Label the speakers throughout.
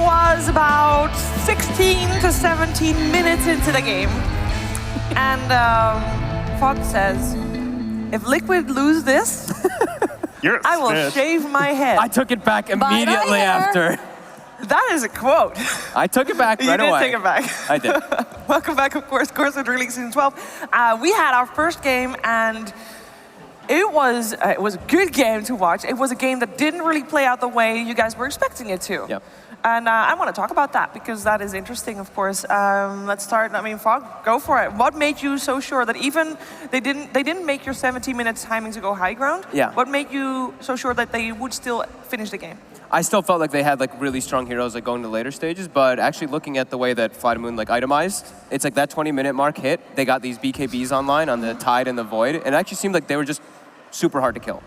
Speaker 1: was about 16 to 17 minutes into the game. And Fox says, if Liquid lose this, I will shave my head.
Speaker 2: I took it back immediately after.
Speaker 1: That is a quote.
Speaker 2: I took it back right away.
Speaker 1: You did take it back.
Speaker 2: I did.
Speaker 1: Welcome back, of course, CORSAIR DreamLeague Season 12. We had our first game, and it was a good game to watch. It was a game that didn't really play out the way you guys were expecting it to.
Speaker 2: Yep.
Speaker 1: And I want to talk about that, because that is interesting, of course. Let's start, I mean, Fog, go for it. What made you so sure that even they didn't make your 17 minutes timing to go high ground?
Speaker 2: Yeah.
Speaker 1: What made you so sure that they would still finish the game?
Speaker 2: I still felt like they had like really strong heroes like going to later stages, but actually looking at the way that Flytomoon like itemized, it's like that 20-minute mark hit, they got these BKBs online on the Tide and the Void, and it actually seemed like they were just super hard to kill.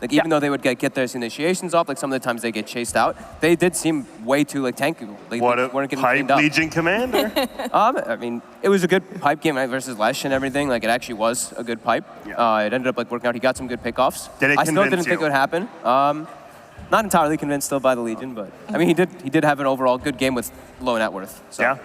Speaker 2: Like even though they would get their initiations off, like some of the times they get chased out, they did seem way too like tanky. Like,
Speaker 3: what
Speaker 2: they
Speaker 3: a
Speaker 2: weren't getting
Speaker 3: pipe Legion commander.
Speaker 2: I mean, it was a good pipe game versus Lesh and everything. Like it actually was a good pipe.
Speaker 3: Yeah.
Speaker 2: It ended up like working out. He got some good pickoffs.
Speaker 3: Did it
Speaker 2: I still didn't
Speaker 3: convince
Speaker 2: think it
Speaker 3: you?
Speaker 2: would happen. Not entirely convinced still by the Legion, but I mean, he did have an overall good game with low net worth. So.
Speaker 3: Yeah.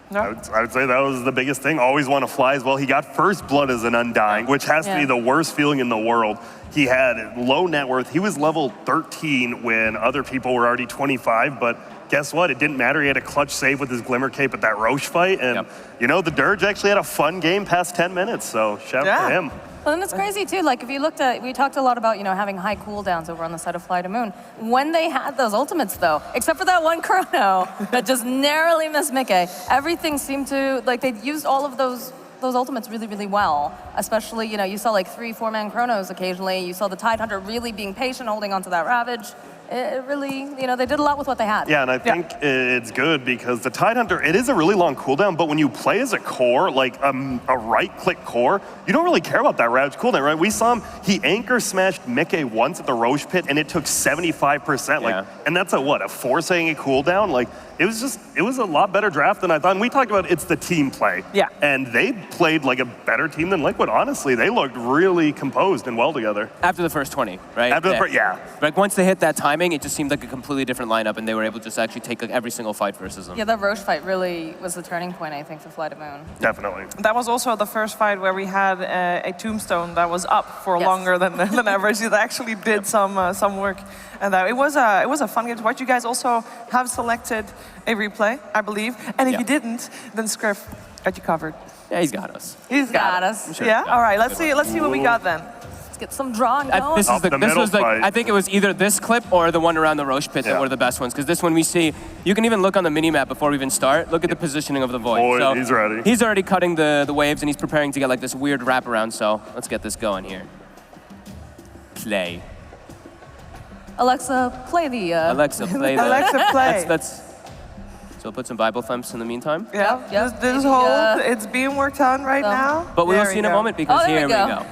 Speaker 1: No?
Speaker 3: I would say that was the biggest thing. Always want to fly as well. He got first blood as an Undying, which has to be the worst feeling in the world. He had low net worth. He was level 13 when other people were already 25, but guess what? It didn't matter. He had a clutch save with his Glimmer Cape at that Roche fight, and you know, the Dirge actually had a fun game past 10 minutes, so shout out to him.
Speaker 4: Well, and it's crazy too, like if you looked at, we talked a lot about, you know, having high cooldowns over on the side of Flytomoon. When they had those ultimates though, except for that one chrono that just narrowly missed Mickey, everything seemed to, like they'd used all of those ultimates really, really well. Especially, you know, you saw like 3-4-man chronos occasionally. You saw the Tidehunter really being patient, holding onto that Ravage. It really, you know, they did a lot with what they had.
Speaker 3: Yeah, and I think it's good because the Tidehunter, it is a really long cooldown, but when you play as a core, like a right-click core, you don't really care about that Ravage cooldown, right? We saw him, he anchor smashed Mickey once at the Roche pit, and it took 75%. Like, and that's a 4-second cooldown? Like, it was a lot better draft than I thought. And we talked about it's the team play.
Speaker 1: Yeah.
Speaker 3: And they played like a better team than Liquid, honestly. They looked really composed and well together.
Speaker 2: After the first 20, right?
Speaker 3: After the first,
Speaker 2: Like once they hit that timing, it just seemed like a completely different lineup, and they were able to just actually take like every single fight versus them.
Speaker 4: Yeah, that Roche fight really was the turning point, I think, for Flytomoon.
Speaker 3: Definitely.
Speaker 1: That was also the first fight where we had a tombstone that was up for longer than average. It actually did some work, and it was a fun game to watch. You guys also have selected a replay, I believe, and if you didn't, then Scriff got you covered.
Speaker 2: Yeah, he's got us.
Speaker 1: He's got us. Yeah. All right. Let's see what we got then.
Speaker 4: Let's get some drawing going.
Speaker 2: This was like, I think it was either this clip or the one around the Roche pit that were the best ones. Because this one we see, you can even look on the mini-map before we even start. Look at the positioning of the Void. So
Speaker 3: he's ready.
Speaker 2: He's already cutting the waves, and he's preparing to get like this weird wraparound. So let's get this going here. Play.
Speaker 4: Alexa, play the...
Speaker 2: Alexa, play the...
Speaker 1: Alexa, play.
Speaker 2: So put some Bible thumps in the meantime.
Speaker 1: Yeah. This hold, it's being worked on right now.
Speaker 2: But we will see in a moment because here we go.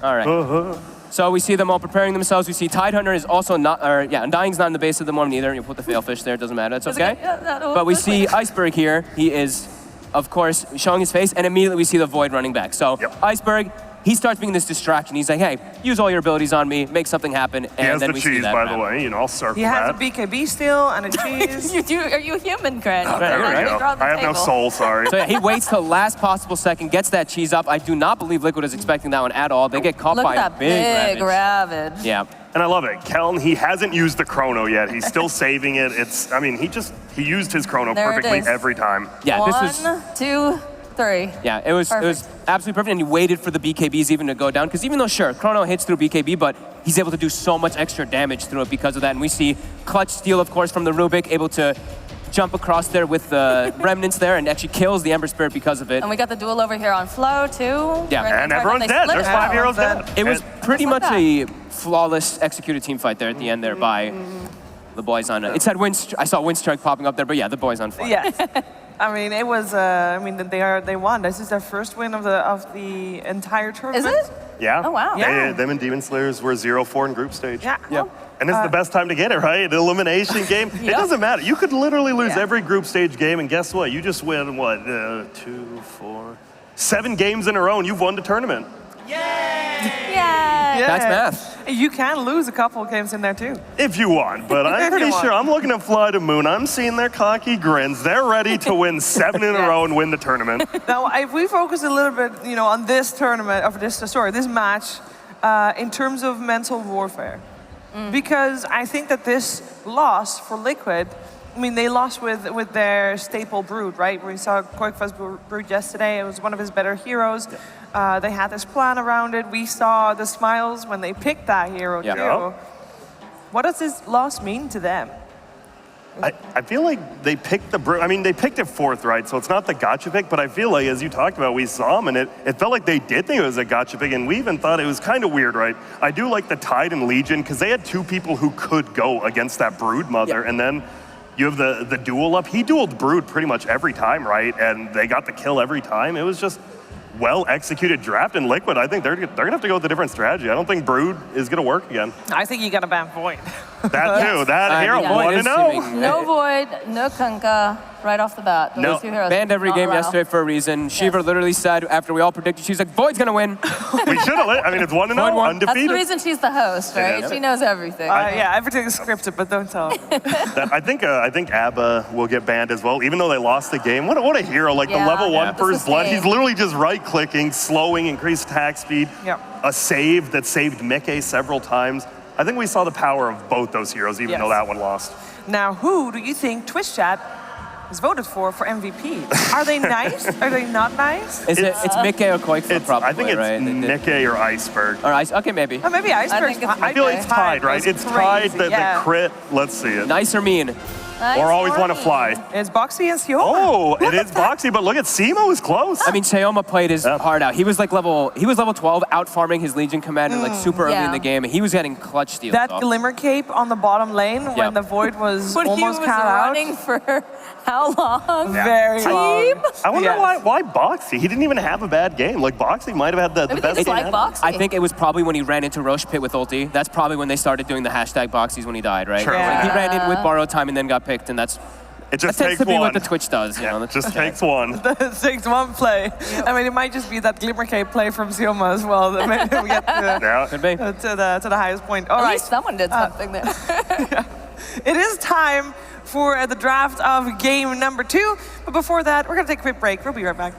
Speaker 2: All right. So we see them all preparing themselves. We see Tidehunter is also not, Undying's not in the base at the moment either. You put the Failfish there, it doesn't matter, it's okay. But we see Iceberg here. He is, of course, showing his face, and immediately we see the Void running back. So Iceberg, he starts being this distraction. He's like, hey, use all your abilities on me, make something happen, and then we see that.
Speaker 3: He has the cheese, by the way, you know, I'll circle that.
Speaker 1: He has a BKB still and a cheese.
Speaker 4: Are you human, Grant?
Speaker 3: There we go. I have no soul, sorry.
Speaker 2: So he waits till last possible second, gets that cheese up. I do not believe Liquid is expecting that one at all. They get caught by a big
Speaker 4: Ravage.
Speaker 2: Yeah.
Speaker 3: And I love it. Keln, he hasn't used the chrono yet. He's still saving it. I mean, he used his chrono perfectly every time.
Speaker 2: Yeah, this was
Speaker 4: 1, 2, 3.
Speaker 2: Yeah, it was absolutely perfect, and he waited for the BKBs even to go down, because even though, sure, Chrono hits through BKB, but he's able to do so much extra damage through it because of that, and we see Clutch Steal, of course, from the Rubik, able to jump across there with the Remnants there, and actually kills the Ember Spirit because of it.
Speaker 4: And we got the duel over here on Flow, too.
Speaker 3: Yeah, and everyone's dead. There's 5 heroes dead.
Speaker 2: It was pretty much a flawless executed team fight there at the end there by the boys on it. It said I saw Windstrike popping up there, but yeah, the boys on fire.
Speaker 1: Yeah. I mean, it was. They won. This is their first win of the entire tournament.
Speaker 4: Is it?
Speaker 3: Yeah.
Speaker 4: Oh wow.
Speaker 3: Yeah. Them and Demon Slayers were 0-4 in group stage.
Speaker 1: Yeah.
Speaker 2: Yeah.
Speaker 3: And this is the best time to get it, right? The elimination game. It doesn't matter. You could literally lose every group stage game, and guess what? You just win what? 2, 4, 7 games in a row, and you've won the tournament.
Speaker 1: Yay!
Speaker 4: Yay!
Speaker 2: That's math.
Speaker 1: You can lose a couple of games in there too.
Speaker 3: If you want, but I'm pretty sure. I'm looking at Flytomoon. I'm seeing their cocky grins. They're ready to win 7 in a row and win the tournament.
Speaker 1: Now, if we focus a little bit, on this tournament, this match, in terms of mental warfare, because I think that this loss for Liquid, they lost with their staple Brood, right? We saw Koikva's Brood yesterday. It was one of his better heroes. They had this plan around it. We saw the smiles when they picked that hero too. What does this loss mean to them?
Speaker 3: I feel like they picked the Brood. They picked it 4th, right? So it's not the gotcha pick, but I feel like, as you talked about, we saw them, and it felt like they did think it was a gotcha pick, and we even thought it was kind of weird, right? I do like the Tide and Legion, because they had 2 people who could go against that Brood mother, and then you have the duel up. He dueled Brood pretty much every time, right? And they got the kill every time. It was just well-executed draft in Liquid. I think they're gonna have to go with a different strategy. I don't think Brood is gonna work again.
Speaker 1: I think you gotta ban Void.
Speaker 3: That too. That hero, 1-0.
Speaker 4: No Void, no Kunkka, right off the bat. Those 2 heroes.
Speaker 2: Banned every game yesterday for a reason. Shiva literally said, after we all predicted, she's like, Void's gonna win.
Speaker 3: We should have it's 1-0, undefeated.
Speaker 4: That's the reason she's the host, right? She knows everything.
Speaker 1: Everything is scripted, but don't tell.
Speaker 3: I think Abba will get banned as well, even though they lost the game. What a hero! Like the level 1 First Blood, he's literally just right-clicking, slowing, increased attack speed. A save that saved Mickey several times. I think we saw the power of both those heroes, even though that one lost.
Speaker 1: Now, who do you think Twitch chat is voted for MVP? Are they nice? Are they not nice?
Speaker 2: It's Mickey or Koikva, probably,
Speaker 3: I think it's Mickey or Iceberg.
Speaker 2: Or okay, maybe.
Speaker 1: Oh, maybe Iceberg.
Speaker 3: I feel like it's Tide, right? It's Tide, the crit. Let's see it.
Speaker 2: Nice or mean?
Speaker 4: Nice
Speaker 3: or always want to fly.
Speaker 1: It's Boxy and Sioma.
Speaker 3: Oh, it is Boxy, but look at Simo is close.
Speaker 2: Sioma played his heart out. He was level 12, out farming his Legion commander super early in the game, and he was getting clutch steals.
Speaker 1: That Glimmer Cape on the bottom lane when the Void was almost cat out.
Speaker 4: Running for how long?
Speaker 1: Very long.
Speaker 3: I wonder why Boxy? He didn't even have a bad game. Like Boxy might have had the best game.
Speaker 4: Boxy.
Speaker 2: I think it was probably when he ran into Roche Pit with ulti. That's probably when they started doing the hashtag Boxies when he died, right?
Speaker 3: True.
Speaker 2: Like, he ran in with borrowed time and then got picked, and it just tends to be what the Twitch does. It
Speaker 3: just takes one.
Speaker 1: It takes one play. It might just be that Glimmer Cape play from Sioma as well that maybe we get to the highest point. All
Speaker 4: At
Speaker 1: right.
Speaker 4: least someone did something there.
Speaker 1: It is time for the draft of game number 2. But before that, we're going to take a quick break. We'll be right back.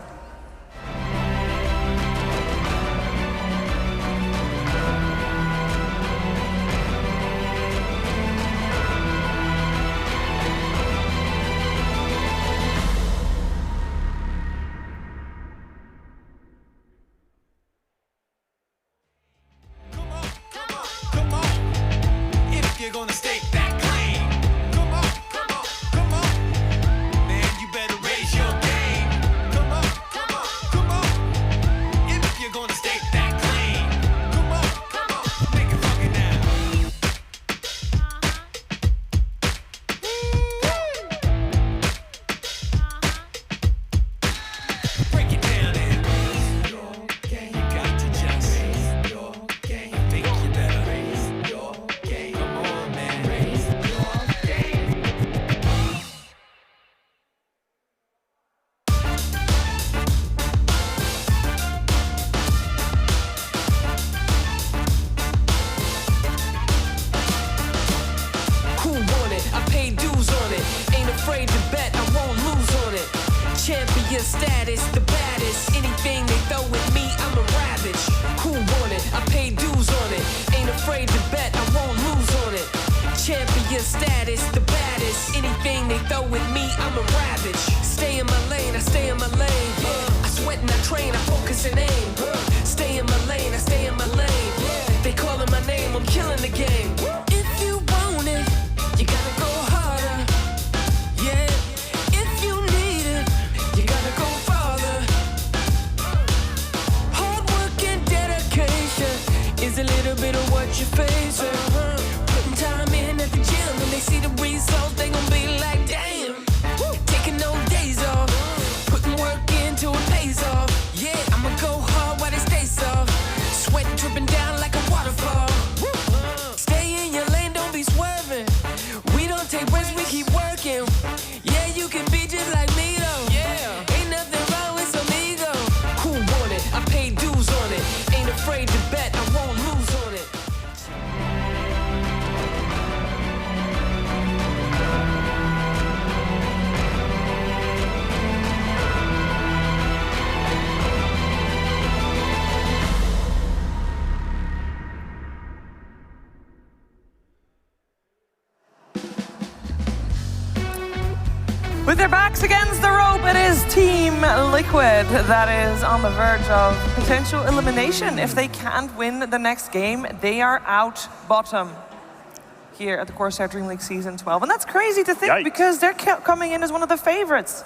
Speaker 5: Champion status, the baddest. Anything they throw at me, I'm a ravage. Who want it? I pay dues on it. Ain't afraid to bet, I won't lose on it. Champion status, the baddest. Anything they throw at me, I'm a ravage. Stay in my lane, I stay in my lane. I sweat and I train, I focus and aim. Stay in my lane, I stay in my lane. They calling my name, I'm killing the game. If you want it, you gotta go harder. Yeah. If you need it, you gotta go farther. Hard work and dedication is a little bit of what you're facing. Putting time in at the gym, when they see the results, they gon' be like, damn. Taking no days off, putting work into it pays off. Yeah, I'ma go hard while they stay soft. Sweat dripping down like a waterfall. Stay in your lane, don't be swerving. We don't take risks, we keep working. Yeah, you can be just like me though. Yeah, ain't nothing wrong with some ego. Who want it? I pay dues on it. Ain't afraid to bet, I won't lose on it.
Speaker 1: With their backs against the rope, it is Team Liquid that is on the verge of potential elimination. If they can't win the next game, they are out bottom here at the CORSAIR DreamLeague Season 12. And that's crazy to think because they're coming in as one of the favorites.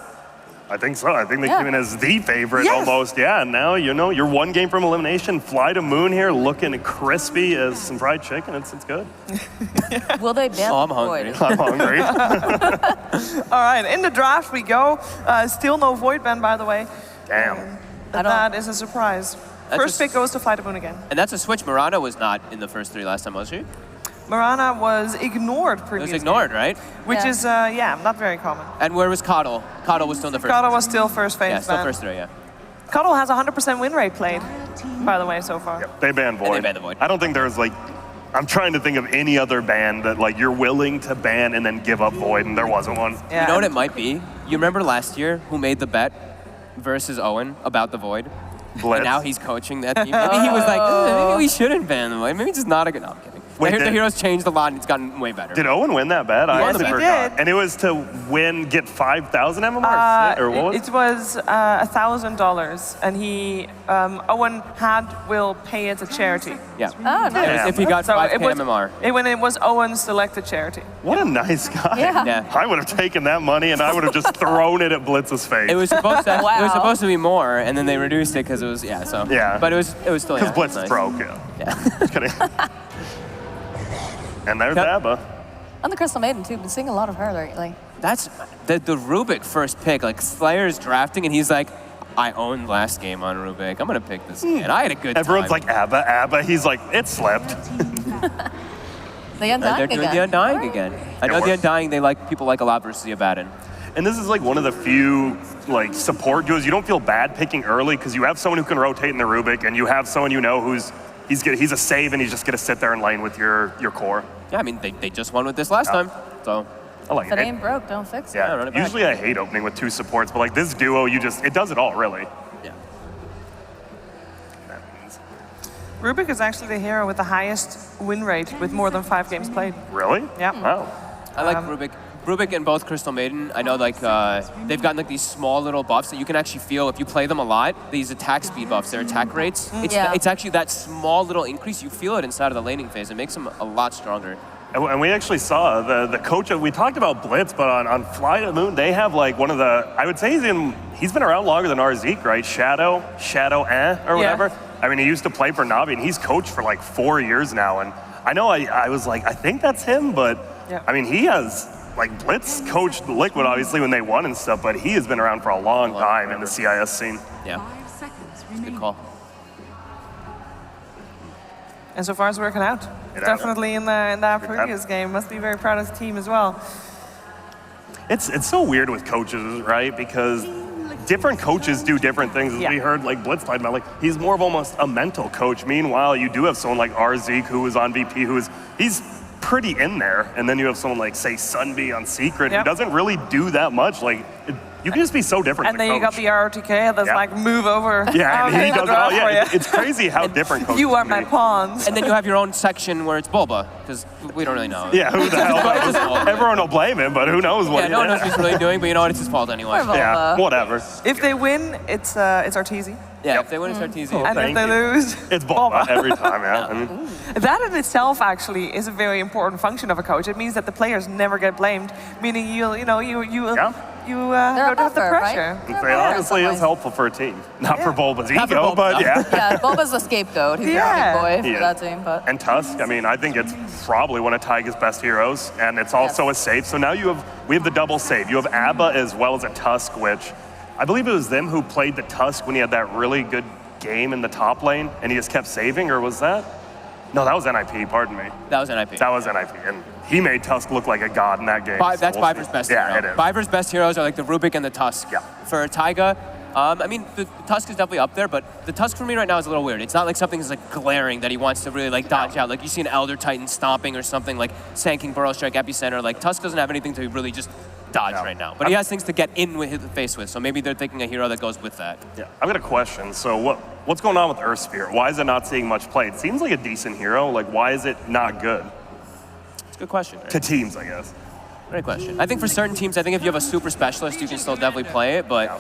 Speaker 3: I think so. I think they came in as the favorite almost. Yeah, and now, you know, you're one game from elimination. Flytomoon here looking crispy as some fried chicken. It's good.
Speaker 4: Will they ban
Speaker 2: I'm hungry.
Speaker 3: I'm hungry.
Speaker 1: All right, in the draft we go. Still no Void ban, by the way.
Speaker 3: Damn.
Speaker 1: That is a surprise. First pick goes to Flytomoon again.
Speaker 2: And that's a switch. Marana was not in the first 3 last time, was she?
Speaker 1: Marana was ignored previously.
Speaker 2: It was ignored, right?
Speaker 1: Which is, not very common.
Speaker 2: And where was Coddle? Coddle was still in the first.
Speaker 1: Coddle was still first phase.
Speaker 2: Yeah, still first 3, yeah.
Speaker 1: Coddle has 100% win rate played, by the way, so far.
Speaker 3: Yep, they banned Void.
Speaker 2: And they banned the Void.
Speaker 3: I don't think there's like, I'm trying to think of any other ban that like you're willing to ban and then give up Void, and there wasn't one.
Speaker 1: Yeah.
Speaker 2: You know what it might be? You remember last year who made the bet versus Owen about the Void?
Speaker 3: Blitz.
Speaker 2: And now he's coaching that team. Maybe he was like, maybe we shouldn't ban the Void. Maybe it's just not a good, no, I'm kidding.
Speaker 3: Wait,
Speaker 2: the heroes changed a lot and it's gotten way better.
Speaker 3: Did Owen win that bet? I honestly
Speaker 1: he
Speaker 3: forgot.
Speaker 1: did.
Speaker 3: And it was to get 5,000 MMR? Or what was it?
Speaker 1: It was $1,000, and Owen will pay it to charity.
Speaker 2: Yeah.
Speaker 4: Oh, nice.
Speaker 2: If he got 5K MMR.
Speaker 1: When it was Owen's selected charity.
Speaker 3: What a nice guy.
Speaker 4: Yeah.
Speaker 3: I would have taken that money and I would have just thrown it at Blitz's face.
Speaker 2: It was supposed to.
Speaker 4: Wow.
Speaker 2: It was supposed to be more, and then they reduced it because it was But it was still.
Speaker 3: Because
Speaker 2: Yeah,
Speaker 3: Blitz
Speaker 2: nice.
Speaker 3: is broke. Just kidding. And there's Abba.
Speaker 4: On the Crystal Maiden, too. Been seeing a lot of her lately.
Speaker 2: That's the Rubik first pick. Like Slayer's drafting, and he's like, I owned last game on Rubik. I'm gonna pick this again. I had a good
Speaker 3: Everyone's
Speaker 2: time.
Speaker 3: like, Abba. He's like, it slipped.
Speaker 4: The
Speaker 2: And
Speaker 4: Undying
Speaker 2: they're doing
Speaker 4: again.
Speaker 2: the Undying again. I know the
Speaker 3: works.
Speaker 2: Undying. They like people like a lot versus the Abaddon.
Speaker 3: And this is like one of the few like support duos you don't feel bad picking early because you have someone who can rotate in the Rubik, and you have someone you know he's a save, and he's just gonna sit there and lane with your core.
Speaker 2: Yeah, I mean they just won with this last time, so.
Speaker 3: I like
Speaker 4: If it
Speaker 3: it.
Speaker 4: ain't broke, don't fix it.
Speaker 3: Yeah,
Speaker 2: run it back.
Speaker 3: usually I hate opening with 2 supports, but like this duo, it does it all really.
Speaker 2: Yeah.
Speaker 3: That means-
Speaker 1: Rubik is actually the hero with the highest win rate with more than 5 games played.
Speaker 3: Really?
Speaker 1: Yeah.
Speaker 3: Wow.
Speaker 2: I like Rubik. Rubik and both Crystal Maiden, I know like they've gotten like these small little buffs that you can actually feel if you play them a lot. These attack speed buffs, their attack rates. It's actually that small little increase. You feel it inside of the laning phase. It makes them a lot stronger.
Speaker 3: And we actually saw the coach. We talked about Blitz, but on Flytomoon, they have like one of the. I would say he's been around longer than Arzeek, right? Shadow, or whatever. I mean, he used to play for Navi, and he's coached for like 4 years now. And I know I was like, I think that's him, but I mean, he has. Like, Blitz coached Liquid, obviously, when they won and stuff, but he has been around for a long time in the CIS scene.
Speaker 2: Yeah. Good call.
Speaker 1: And so far it's working out. Definitely in that previous game. Must be very proud of the team as well.
Speaker 3: It's so weird with coaches, right? Because different coaches do different things. As we heard, like, Blitz talking about, like, he's more of almost a mental coach. Meanwhile, you do have someone like Arzeek, who was on VP, he's pretty in there, and then you have someone like, say, Sunby on Secret, who doesn't really do that much. Like, you can just be so different.
Speaker 1: And then you got the ROTK that's like, move over.
Speaker 3: Yeah, and he does it all. Yeah, it's crazy how
Speaker 2: and
Speaker 3: different coaches
Speaker 1: You are
Speaker 3: can
Speaker 1: my
Speaker 3: be.
Speaker 1: pawns.
Speaker 2: And then you have your own section where it's Bulba, because we don't really know.
Speaker 3: Yeah, who the hell? Everyone will blame him, but who knows what?
Speaker 2: Yeah, no one knows what he's really doing, but you know what? It's his fault anyway.
Speaker 3: Yeah, whatever.
Speaker 1: If they win, it's Arteezy.
Speaker 2: Yeah, if they win, it's Arteezy.
Speaker 1: And if they lose,
Speaker 3: it's Bulba every time. Yeah. I mean,
Speaker 1: that in itself actually is a very important function of a coach. It means that the players never get blamed, meaning you don't have the pressure.
Speaker 3: It honestly is helpful for a team, not for Bulba's ego, but yeah.
Speaker 4: Yeah, Bulba's the scapegoat. He's the big boy for that team. But
Speaker 3: And Tusk, I mean, I think it's probably one of Taiga's best heroes, and it's also a save. So now we have the double save. You have Abba as well as a Tusk, which I believe it was them who played the Tusk when he had that really good game in the top lane, and he just kept saving, or was that? No, that was NIP, pardon me.
Speaker 2: That was NIP.
Speaker 3: That was NIP, and he made Tusk look like a god in that game.
Speaker 2: That's Viper's best hero.
Speaker 3: Yeah, it is.
Speaker 2: Viper's best heroes are like the Rubik and the Tusk.
Speaker 3: Yeah.
Speaker 2: For Taiga, I mean, the Tusk is definitely up there, but the Tusk for me right now is a little weird. It's not like something that's like glaring that he wants to really like dodge out. Like you see an Elder Titan stomping or something, like Sanking Burrow Strike Epicenter. Like Tusk doesn't have anything to really just dodge right now. But he has things to get in with the face with, so maybe they're thinking a hero that goes with that.
Speaker 3: Yeah, I've got a question. So what's going on with Earth Spirit? Why is it not seeing much play? It seems like a decent hero. Like, why is it not good?
Speaker 2: It's a good question. Right?
Speaker 3: To teams, I guess.
Speaker 2: Great question. I think for certain teams, I think if you have a super specialist, you can still definitely play it, but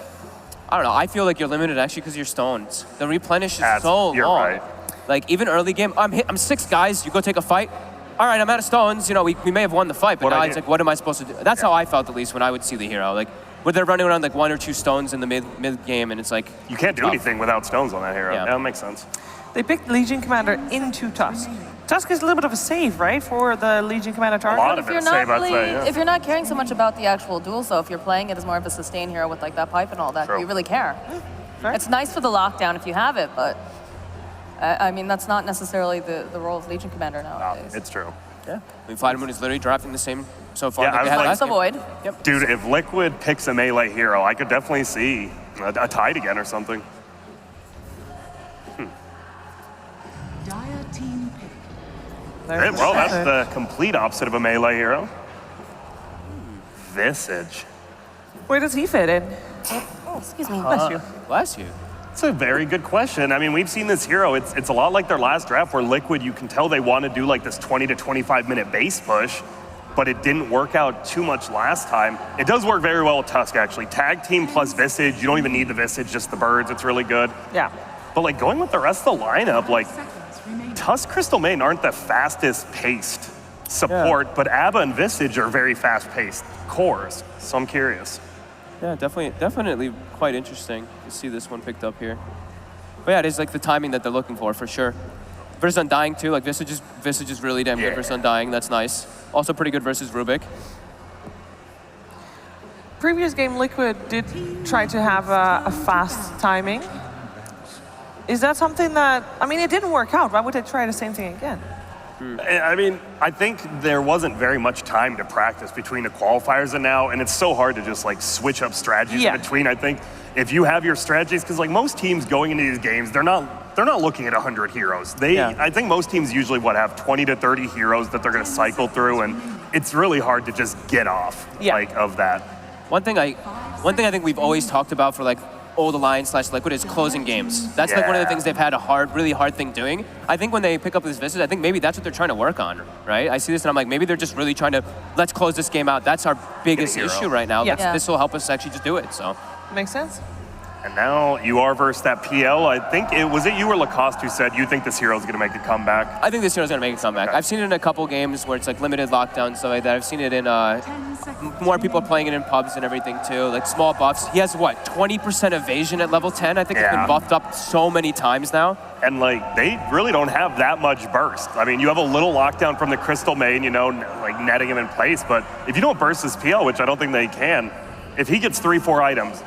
Speaker 2: I don't know. I feel like you're limited actually because you're stones. The replenish is so
Speaker 3: you're
Speaker 2: long.
Speaker 3: right.
Speaker 2: Like even early game, I'm 6 guys, you go take a fight. All right, I'm out of stones. You know, we may have won the fight, but now it's like, what am I supposed to do? That's how I felt at least when I would see the hero. Like, where they're running around like 1 or 2 stones in the mid game, and it's like
Speaker 3: you can't do anything without stones on that hero. Yeah, that makes sense.
Speaker 1: They picked Legion Commander into Tusk. Tusk is a little bit of a save, right, for the Legion Commander target?
Speaker 3: A lot of it save, I'd say, yeah.
Speaker 4: If you're not caring so much about the actual duels, though, if you're playing it as more of a sustain hero with like that pipe and all that, you really care. It's nice for the lockdown if you have it, but I mean, that's not necessarily the role of Legion Commander nowadays.
Speaker 3: No, it's true.
Speaker 2: Yeah. I mean, Flytomoon is literally drafting the same so far.
Speaker 3: Yeah,
Speaker 2: that they had last
Speaker 4: the void.
Speaker 2: Yep.
Speaker 3: Dude, if Liquid picks a melee hero, I could definitely see a tide again or something.
Speaker 6: Dire team pick.
Speaker 3: Well, that's the complete opposite of a melee hero. Visage.
Speaker 1: Where does he fit in?
Speaker 4: Oh, excuse me.
Speaker 1: Bless you.
Speaker 2: Bless you.
Speaker 3: It's a very good question. I mean, we've seen this hero. It's a lot like their last draft where Liquid, you can tell they want to do like this 20 to 25 minute base push, but it didn't work out too much last time. It does work very well with Tusk, actually. Tag team plus Visage. You don't even need the Visage, just the birds. It's really good.
Speaker 1: Yeah.
Speaker 3: But like going with the rest of the lineup, like Tusk, Crystal Maiden aren't the fastest paced support, but Abba and Visage are very fast paced cores. So I'm curious.
Speaker 2: Yeah, definitely quite interesting to see this one picked up here. But yeah, it is like the timing that they're looking for sure. Versus Undying too, like Visage is really damn good versus Undying, that's nice. Also pretty good versus Rubik.
Speaker 1: Previous game, Liquid did try to have a fast timing. Is that something that, I mean, it didn't work out. Why would they try the same thing again?
Speaker 3: I mean, I think there wasn't very much time to practice between the qualifiers and now, and it's so hard to just like switch up strategies in between. I think if you have your strategies, because like most teams going into these games, they're not looking at 100 heroes. I think most teams usually have 20 to 30 heroes that they're going to cycle through, and it's really hard to just get off like of that.
Speaker 2: One thing I think we've always talked about for like Old Alliance / Liquid is closing games. That's like one of the things they've had a really hard thing doing. I think when they pick up this Visage, I think maybe that's what they're trying to work on, right? I see this and I'm like, maybe they're just really trying to, let's close this game out. That's our biggest issue right now. This will help us actually just do it, so.
Speaker 1: Makes sense.
Speaker 3: And now you are versus that PL. I think was it you or Lacoste who said you think this hero is going to make a comeback?
Speaker 2: I think this hero's going to make a comeback. I've seen it in a couple games where it's like limited lockdown, stuff like that. I've seen it in, more people playing it in pubs and everything too, like small buffs. He has what, 20% evasion at level 10? I think it's been buffed up so many times now.
Speaker 3: And like, they really don't have that much burst. I mean, you have a little lockdown from the Crystal Maiden, you know, like netting him in place, but if you don't burst his PL, which I don't think they can, if he gets 3-4 items,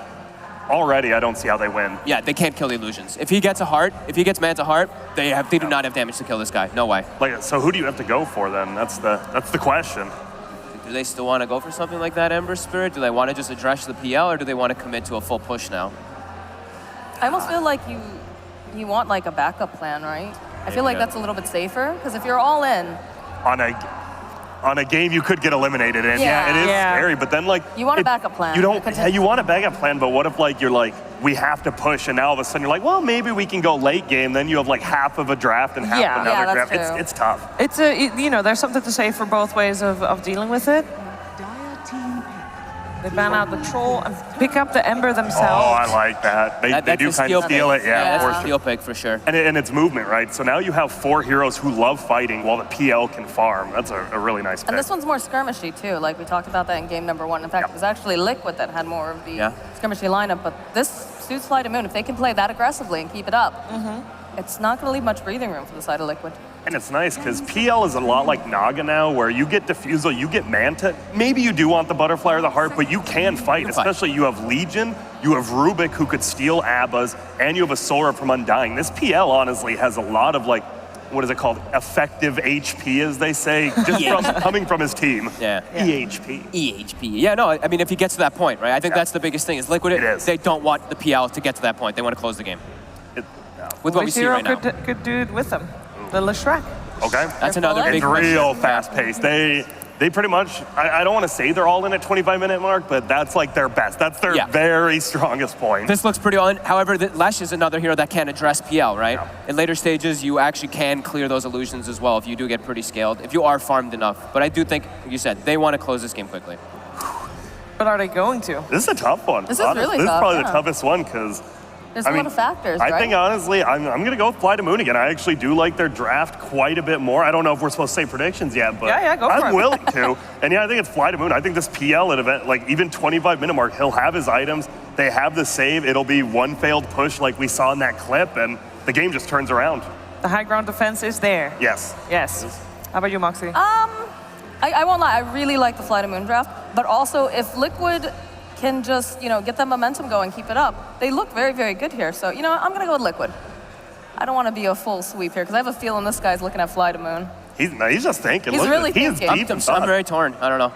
Speaker 3: already I don't see how they win.
Speaker 2: Yeah, they can't kill the illusions. If he gets a heart, if he gets Manta Heart, they do not have damage to kill this guy. No way.
Speaker 3: Like, so who do you have to go for then? That's the question.
Speaker 2: Do they still want to go for something like that, Ember Spirit? Do they want to just address the PL, or do they want to commit to a full push now?
Speaker 4: I almost feel like you want like a backup plan, right? I feel like that's a little bit safer, because if you're all in
Speaker 3: on a game you could get eliminated in, it is scary. But then like
Speaker 4: you want a backup plan.
Speaker 3: You want a backup plan, but what if like you're like, we have to push, and now all of a sudden you're like, well, maybe we can go late game. Then you have like half of a draft and half of another draft.
Speaker 4: True.
Speaker 3: It's tough.
Speaker 1: It's there's something to say for both ways of dealing with it.
Speaker 6: Dire team pick.
Speaker 1: They ban out the troll and pick up the Ember themselves.
Speaker 3: Oh, I like that. They do kind of steal it. Yeah,
Speaker 2: that's a steal pick for sure.
Speaker 3: And it's movement, right? So now you have 4 heroes who love fighting while the PL can farm. That's a really nice pick.
Speaker 4: And this one's more skirmishy too. Like we talked about that in game number 1. In fact, it was actually Liquid that had more of the skirmishy lineup. But this suits Flytomoon. If they can play that aggressively and keep it up, it's not going to leave much breathing room for the side of Liquid.
Speaker 3: And it's nice because PL is a lot like Naga now, where you get Diffusal, you get Manta. Maybe you do want the Butterfly or the Heart, but you can fight. Especially you have Legion, you have Rubik who could steal Abbas, and you have a Sora from Undying. This PL honestly has a lot of like, what is it called? Effective HP, as they say, just coming from his team. EHP.
Speaker 2: EHP. Yeah, no, I mean, if he gets to that point, right? I think that's the biggest thing is Liquid, they don't want the PL to get to that point. They want to close the game. With what we see right now.
Speaker 1: Could do it with them. The Leshrac.
Speaker 3: Okay.
Speaker 2: That's another big
Speaker 3: real fast pace. They They pretty much, I don't want to say they're all in at 25-minute mark, but that's like their best. That's their very strongest point.
Speaker 2: This looks pretty all in. However, Lesh is another hero that can address PL, right? Yeah. In later stages, you actually can clear those illusions as well if you do get pretty scaled, if you are farmed enough. But I do think, like you said, they want to close this game quickly.
Speaker 1: But are they going to?
Speaker 3: This is a tough one.
Speaker 4: This is really tough.
Speaker 3: This is probably the toughest one because
Speaker 4: there's a lot of factors, right?
Speaker 3: I think, honestly, I'm going to go with Flytomoon again. I actually do like their draft quite a bit more. I don't know if we're supposed to say predictions yet, but
Speaker 1: go for it.
Speaker 3: I'm willing to. And yeah, I think it's Flytomoon. I think this PL at event, like even 25-minute mark, he'll have his items. They have the save. It'll be one failed push like we saw in that clip, and the game just turns around.
Speaker 1: The high ground defense is there.
Speaker 3: Yes.
Speaker 1: Yes. How about you, Moxie?
Speaker 4: I won't lie, I really like the Flytomoon draft, but also if Liquid can just, get that momentum going, keep it up. They look very, very good here. So, I'm going to go with Liquid. I don't want to be a full sweep here because I have a feeling this guy's looking at Flytomoon.
Speaker 3: He's just thinking.
Speaker 4: He's really thinking.
Speaker 2: I'm very torn. I don't know.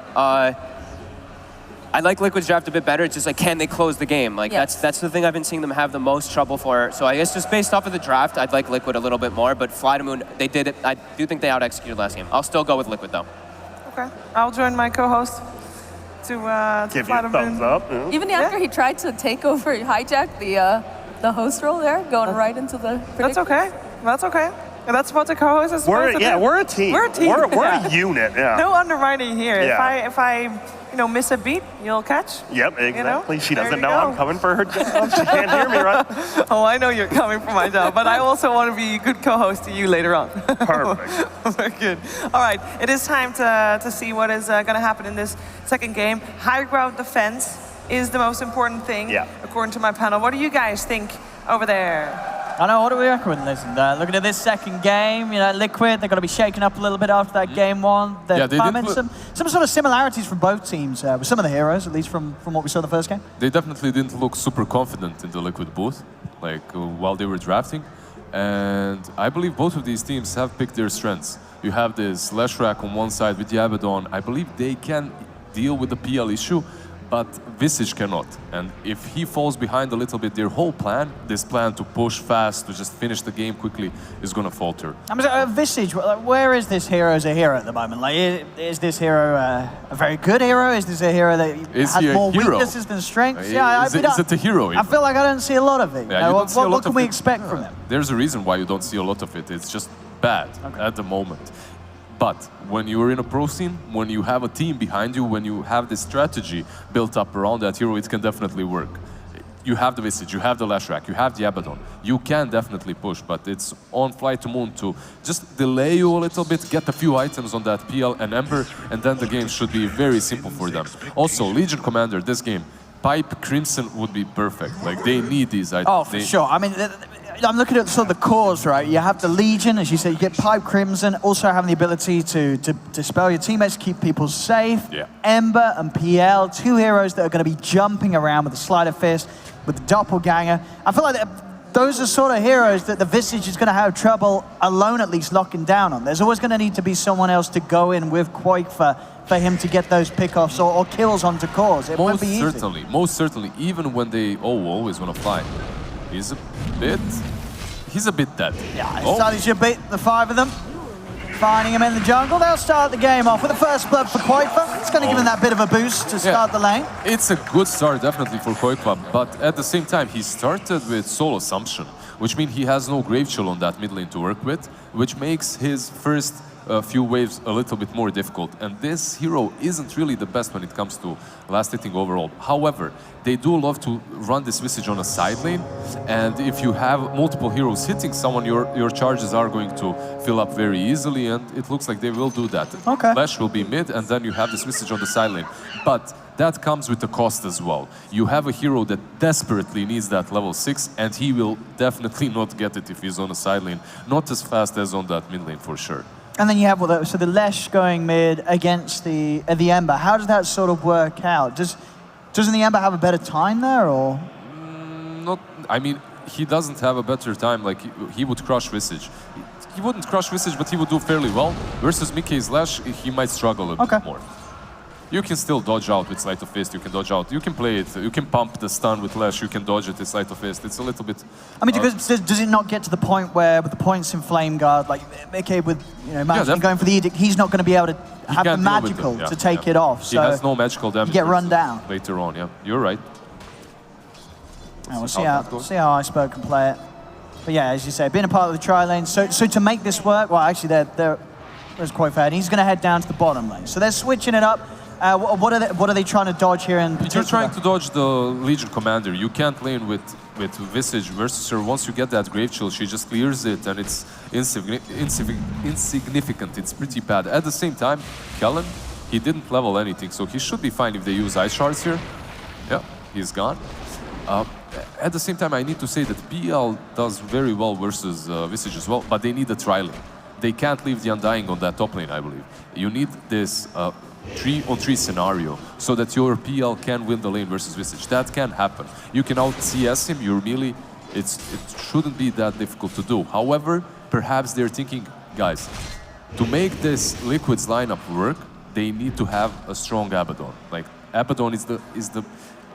Speaker 2: I like Liquid's draft a bit better. It's just like, can they close the game? Like that's the thing I've been seeing them have the most trouble for. So I guess just based off of the draft, I'd like Liquid a little bit more. But Flytomoon, they did it. I do think they out-executed last game. I'll still go with Liquid though.
Speaker 1: Okay. I'll join my co-host to
Speaker 3: give you a thumbs up. Yeah.
Speaker 4: Even after he tried to take over, hijack the host role there, going right into the prediction.
Speaker 1: That's okay. That's okay. And that's what the co-host is supposed to do.
Speaker 3: We're a team.
Speaker 1: We're a team.
Speaker 3: We're a unit. Yeah.
Speaker 1: No undermining here.
Speaker 3: Yeah.
Speaker 1: If I miss a beat, you'll catch.
Speaker 3: Yep, exactly. She doesn't know
Speaker 1: go.
Speaker 3: I'm coming for her job. She can't hear me, right?
Speaker 1: Oh, I know you're coming for my job, but I also want to be a good co-host to you later on.
Speaker 3: Perfect.
Speaker 1: Very good. All right, it is time to see what is going to happen in this second game. High ground defense is the most important thing, according to my panel. What do you guys think over there?
Speaker 7: I know, what do we reckon? Listen, looking at this second game, Liquid, they're going to be shaken up a little bit after that game one. They're finding some sort of similarities from both teams, with some of the heroes, at least from what we saw in the first game.
Speaker 8: They definitely didn't look super confident in the Liquid booth, like while they were drafting. And I believe both of these teams have picked their strengths. You have this Leshrac on one side with the Abaddon. I believe they can deal with the PL issue, but Visage cannot. And if he falls behind a little bit, their whole plan, this plan to push fast, to just finish the game quickly, is going to falter.
Speaker 7: Visage, where is this hero as a hero at the moment? Like, is this hero a very good hero? Is this a hero that has more weaknesses than strengths?
Speaker 8: Is it a hero?
Speaker 7: I feel like I don't see a lot of it. What can we expect from him?
Speaker 8: There's a reason why you don't see a lot of it. It's just bad at the moment. But when you're in a pro scene, when you have a team behind you, when you have this strategy built up around that hero, it can definitely work. You have the Visage, you have the Leshrac, you have the Abaddon. You can definitely push, but it's on Flytomoon to just delay you a little bit, get a few items on that PL and Ember, and then the game should be very simple for them. Also, Legion Commander, this game, Pipe Crimson would be perfect. Like, they need these items.
Speaker 7: Oh, for sure. I mean, I'm looking at sort of the cores, right? You have the Legion, as you said, you get Pipe Crimson, also having the ability to dispel your teammates, keep people safe.
Speaker 8: Yeah.
Speaker 7: Ember and PL, two heroes that are going to be jumping around with the Sleight of Fist, with the Doppelganger. I feel like those are sort of heroes that the Visage is going to have trouble alone at least locking down on. There's always going to need to be someone else to go in with Quake for him to get those pickoffs or kills onto cores. It won't be easy.
Speaker 8: Most certainly, even when they always want to fly. He's a bit dead.
Speaker 7: Yeah, he should beat the five of them. Finding him in the jungle. They'll start the game off with the first blood for Quakefa. It's going to give him that bit of a boost to start the lane.
Speaker 8: It's a good start, definitely, for Quakefa, but at the same time, he started with Soul Assumption, which means he has no Grave Chill on that mid lane to work with, which makes his first few waves a little bit more difficult. And this hero isn't really the best when it comes to last hitting overall. However, they do love to run this Visage on a side lane, and if you have multiple heroes hitting someone, your charges are going to fill up very easily, and it looks like they will do that.
Speaker 7: Okay.
Speaker 8: Flash will be mid, and then you have this Visage on the side lane. But that comes with a cost as well. You have a hero that desperately needs that level 6, and he will definitely not get it if he's on a side lane. Not as fast as on that mid lane, for sure.
Speaker 7: And then you have the Lesh going mid against the Ember. How does that sort of work out? Doesn't the Ember have a better time there, or?
Speaker 8: I mean, he doesn't have a better time. Like, he would crush Visage. He wouldn't crush Visage, but he would do fairly well. Versus Mickey's Lash, he might struggle a bit more. You can still dodge out with Sleight of Fist, you can dodge out, you can play it, you can pump the stun with Lash, you can dodge it with Sleight of Fist. It's a little bit...
Speaker 7: I mean, does it not get to the point where, with the points in Flame Guard, like, okay, with, you know, Magic going for the Edict, he's not going to be able to have the magical to take it off.
Speaker 8: So he has no magical damage.
Speaker 7: You get run down.
Speaker 8: Later on, yeah. You're right.
Speaker 7: And we'll see how Iceberg can play it. But yeah, as you say, being a part of the tri-lane, so to make this work, well, actually, there's quite fair. He's going to head down to the bottom lane. So they're switching it up. What are they trying to dodge here in particular?
Speaker 8: You're trying to dodge the Legion Commander. You can't lane with Visage versus her. Once you get that Grave Chill, she just clears it, and it's insignificant. It's pretty bad. At the same time, Kellen, he didn't level anything, so he should be fine if they use Ice Shards here. Yeah, he's gone. At the same time, I need to say that PL does very well versus Visage as well, but they need a tri-lane. They can't leave the Undying on that top lane, I believe. You need this 3-on-3 scenario so that your PL can win the lane versus Visage. That can happen. You can out-CS him, your melee, it shouldn't be that difficult to do. However, perhaps they're thinking, guys, to make this Liquids lineup work, they need to have a strong Abaddon. Like, Abaddon is the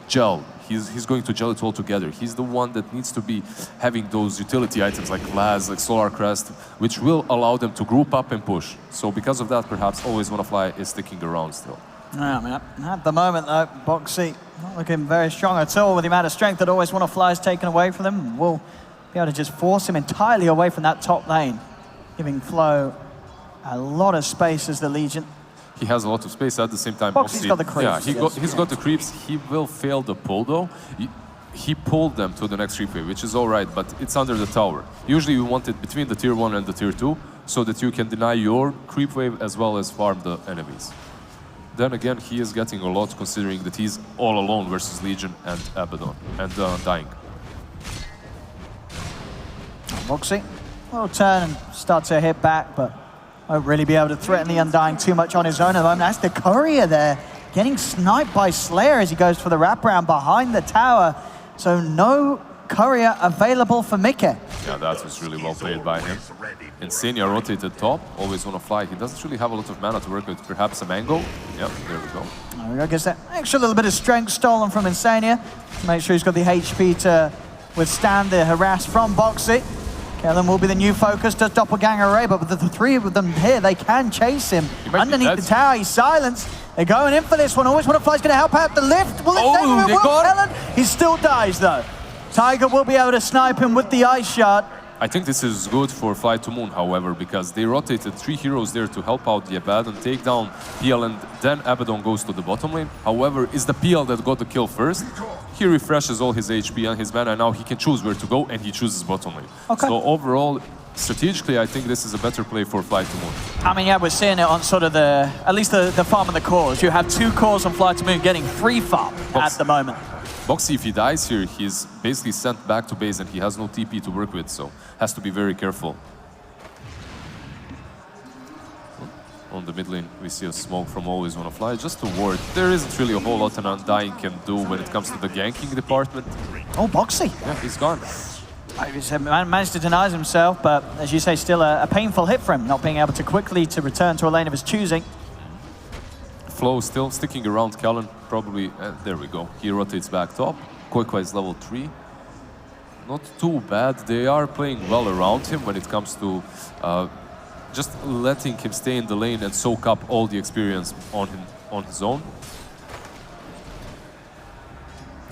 Speaker 8: gel. He's going to gel it all together. He's the one that needs to be having those utility items like Laz, like Solar Crest, which will allow them to group up and push. So because of that, perhaps Always Wanna Fly is sticking around still.
Speaker 7: Yeah, I mean, at the moment, though, Boxy not looking very strong at all with the amount of strength that Always Wanna Fly is taken away from them. We'll be able to just force him entirely away from that top lane, giving Flo a lot of space as the Legion.
Speaker 8: He has a lot of space at the same time.
Speaker 7: Boxy's got the creeps.
Speaker 8: Yeah, he's got the creeps. He will fail the pull though. He pulled them to the next creep wave, which is all right, but it's under the tower. Usually you want it between the tier 1 and the tier 2, so that you can deny your creep wave as well as farm the enemies. Then again, he is getting a lot considering that he's all alone versus Legion and Abaddon and Dying.
Speaker 7: Boxy will turn and start to hit back, but won't really be able to threaten the Undying too much on his own at the moment. That's the Courier there, getting sniped by Slayer as he goes for the wraparound behind the tower. So no Courier available for Mickey.
Speaker 8: Yeah, that was really well played by him. Insania rotated top, Always Wanna Fly. He doesn't really have a lot of mana to work with. Perhaps a Mango. Yep, there we go.
Speaker 7: There we go. Gets that extra little bit of strength stolen from Insania. Make sure he's got the HP to withstand the harass from Boxy. Kellen will be the new focus, does Doppelganger Array, but with the three of them here, they can chase him. Underneath the tower, he's silenced. They're going in for this one. Always Wanna Fly's going to help out the lift. Will it Kellen? He still dies, though. Tiger will be able to snipe him with the Ice Shard.
Speaker 8: I think this is good for Flytomoon, however, because they rotated 3 heroes there to help out the Abaddon, take down PL, and then Abaddon goes to the bottom lane. However, it's the PL that got the kill first. He refreshes all his HP and his mana, and now he can choose where to go, and he chooses bottom lane. Okay. So overall, strategically, I think this is a better play for Flytomoon.
Speaker 7: I mean, yeah, we're seeing it on sort of at least the farm and the cores. You have 2 cores on Flytomoon getting 3 farm at the moment.
Speaker 8: Boxy, if he dies here, he's basically sent back to base and he has no TP to work with, so has to be very careful. On the mid lane, we see a smoke from Always Wanna Fly, just a ward. There isn't really a whole lot an Undying can do when it comes to the ganking department.
Speaker 7: Oh, Boxy.
Speaker 8: Yeah, he's gone.
Speaker 7: He managed to deny himself, but as you say, still a painful hit for him, not being able to quickly to return to a lane of his choosing.
Speaker 8: Flo still sticking around Kellen, probably, there we go. He rotates back top. Quickwise level 3. Not too bad. They are playing well around him when it comes to just letting him stay in the lane and soak up all the experience on his own.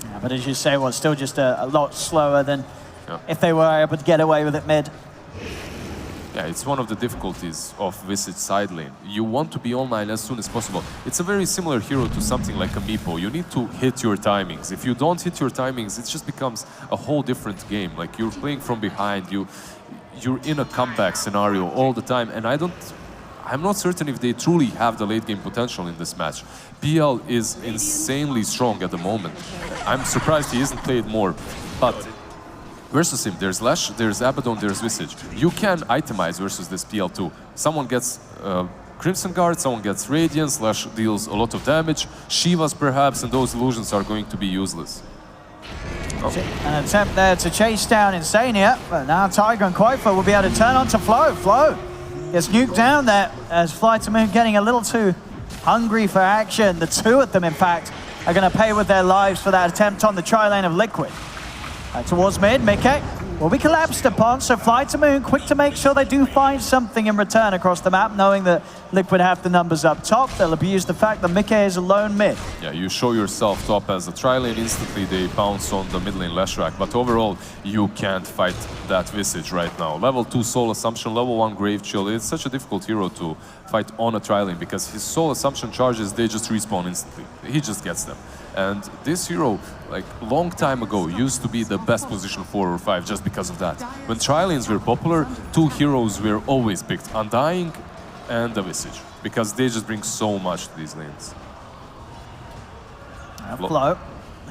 Speaker 7: Yeah, but as you say, well, still just a lot slower than if they were able to get away with it mid.
Speaker 8: Yeah, it's one of the difficulties of Visage side lane. You want to be online as soon as possible. It's a very similar hero to something like a Meepo. You need to hit your timings. If you don't hit your timings, it just becomes a whole different game. Like, you're playing from behind, you're in a comeback scenario all the time, and I'm not certain if they truly have the late game potential in this match. PL is insanely strong at the moment. I'm surprised he isn't played more, but versus him, there's Lash, there's Abaddon, there's Visage. You can itemize versus this PL2. Someone gets Crimson Guard, someone gets Radiance, Lash deals a lot of damage, Shivas perhaps, and those illusions are going to be useless.
Speaker 7: An attempt there to chase down Insania, but now Tiger and Quaifa will be able to turn on to Flo. Flo gets nuked down there as Flytomoon getting a little too hungry for action. The two of them, in fact, are going to pay with their lives for that attempt on the tri-lane of Liquid. Towards mid, Mickey will be collapsed upon, so Flytomoon quick to make sure they do find something in return across the map, knowing that Liquid have the numbers up top. They'll abuse the fact that Mickey is alone mid.
Speaker 8: Yeah, you show yourself top as a tri-lane, instantly they pounce on the mid lane Leshrac, but overall, you can't fight that Visage right now. Level 2 Soul Assumption, level 1 Grave Chill, it's such a difficult hero to fight on a tri-lane, because his Soul Assumption charges, they just respawn instantly. He just gets them. And this hero, like long time ago, used to be the best position 4 or 5 just because of that. When tri-lanes were popular, two heroes were always picked, Undying and the Visage, because they just bring so much to these lanes.
Speaker 7: Flow.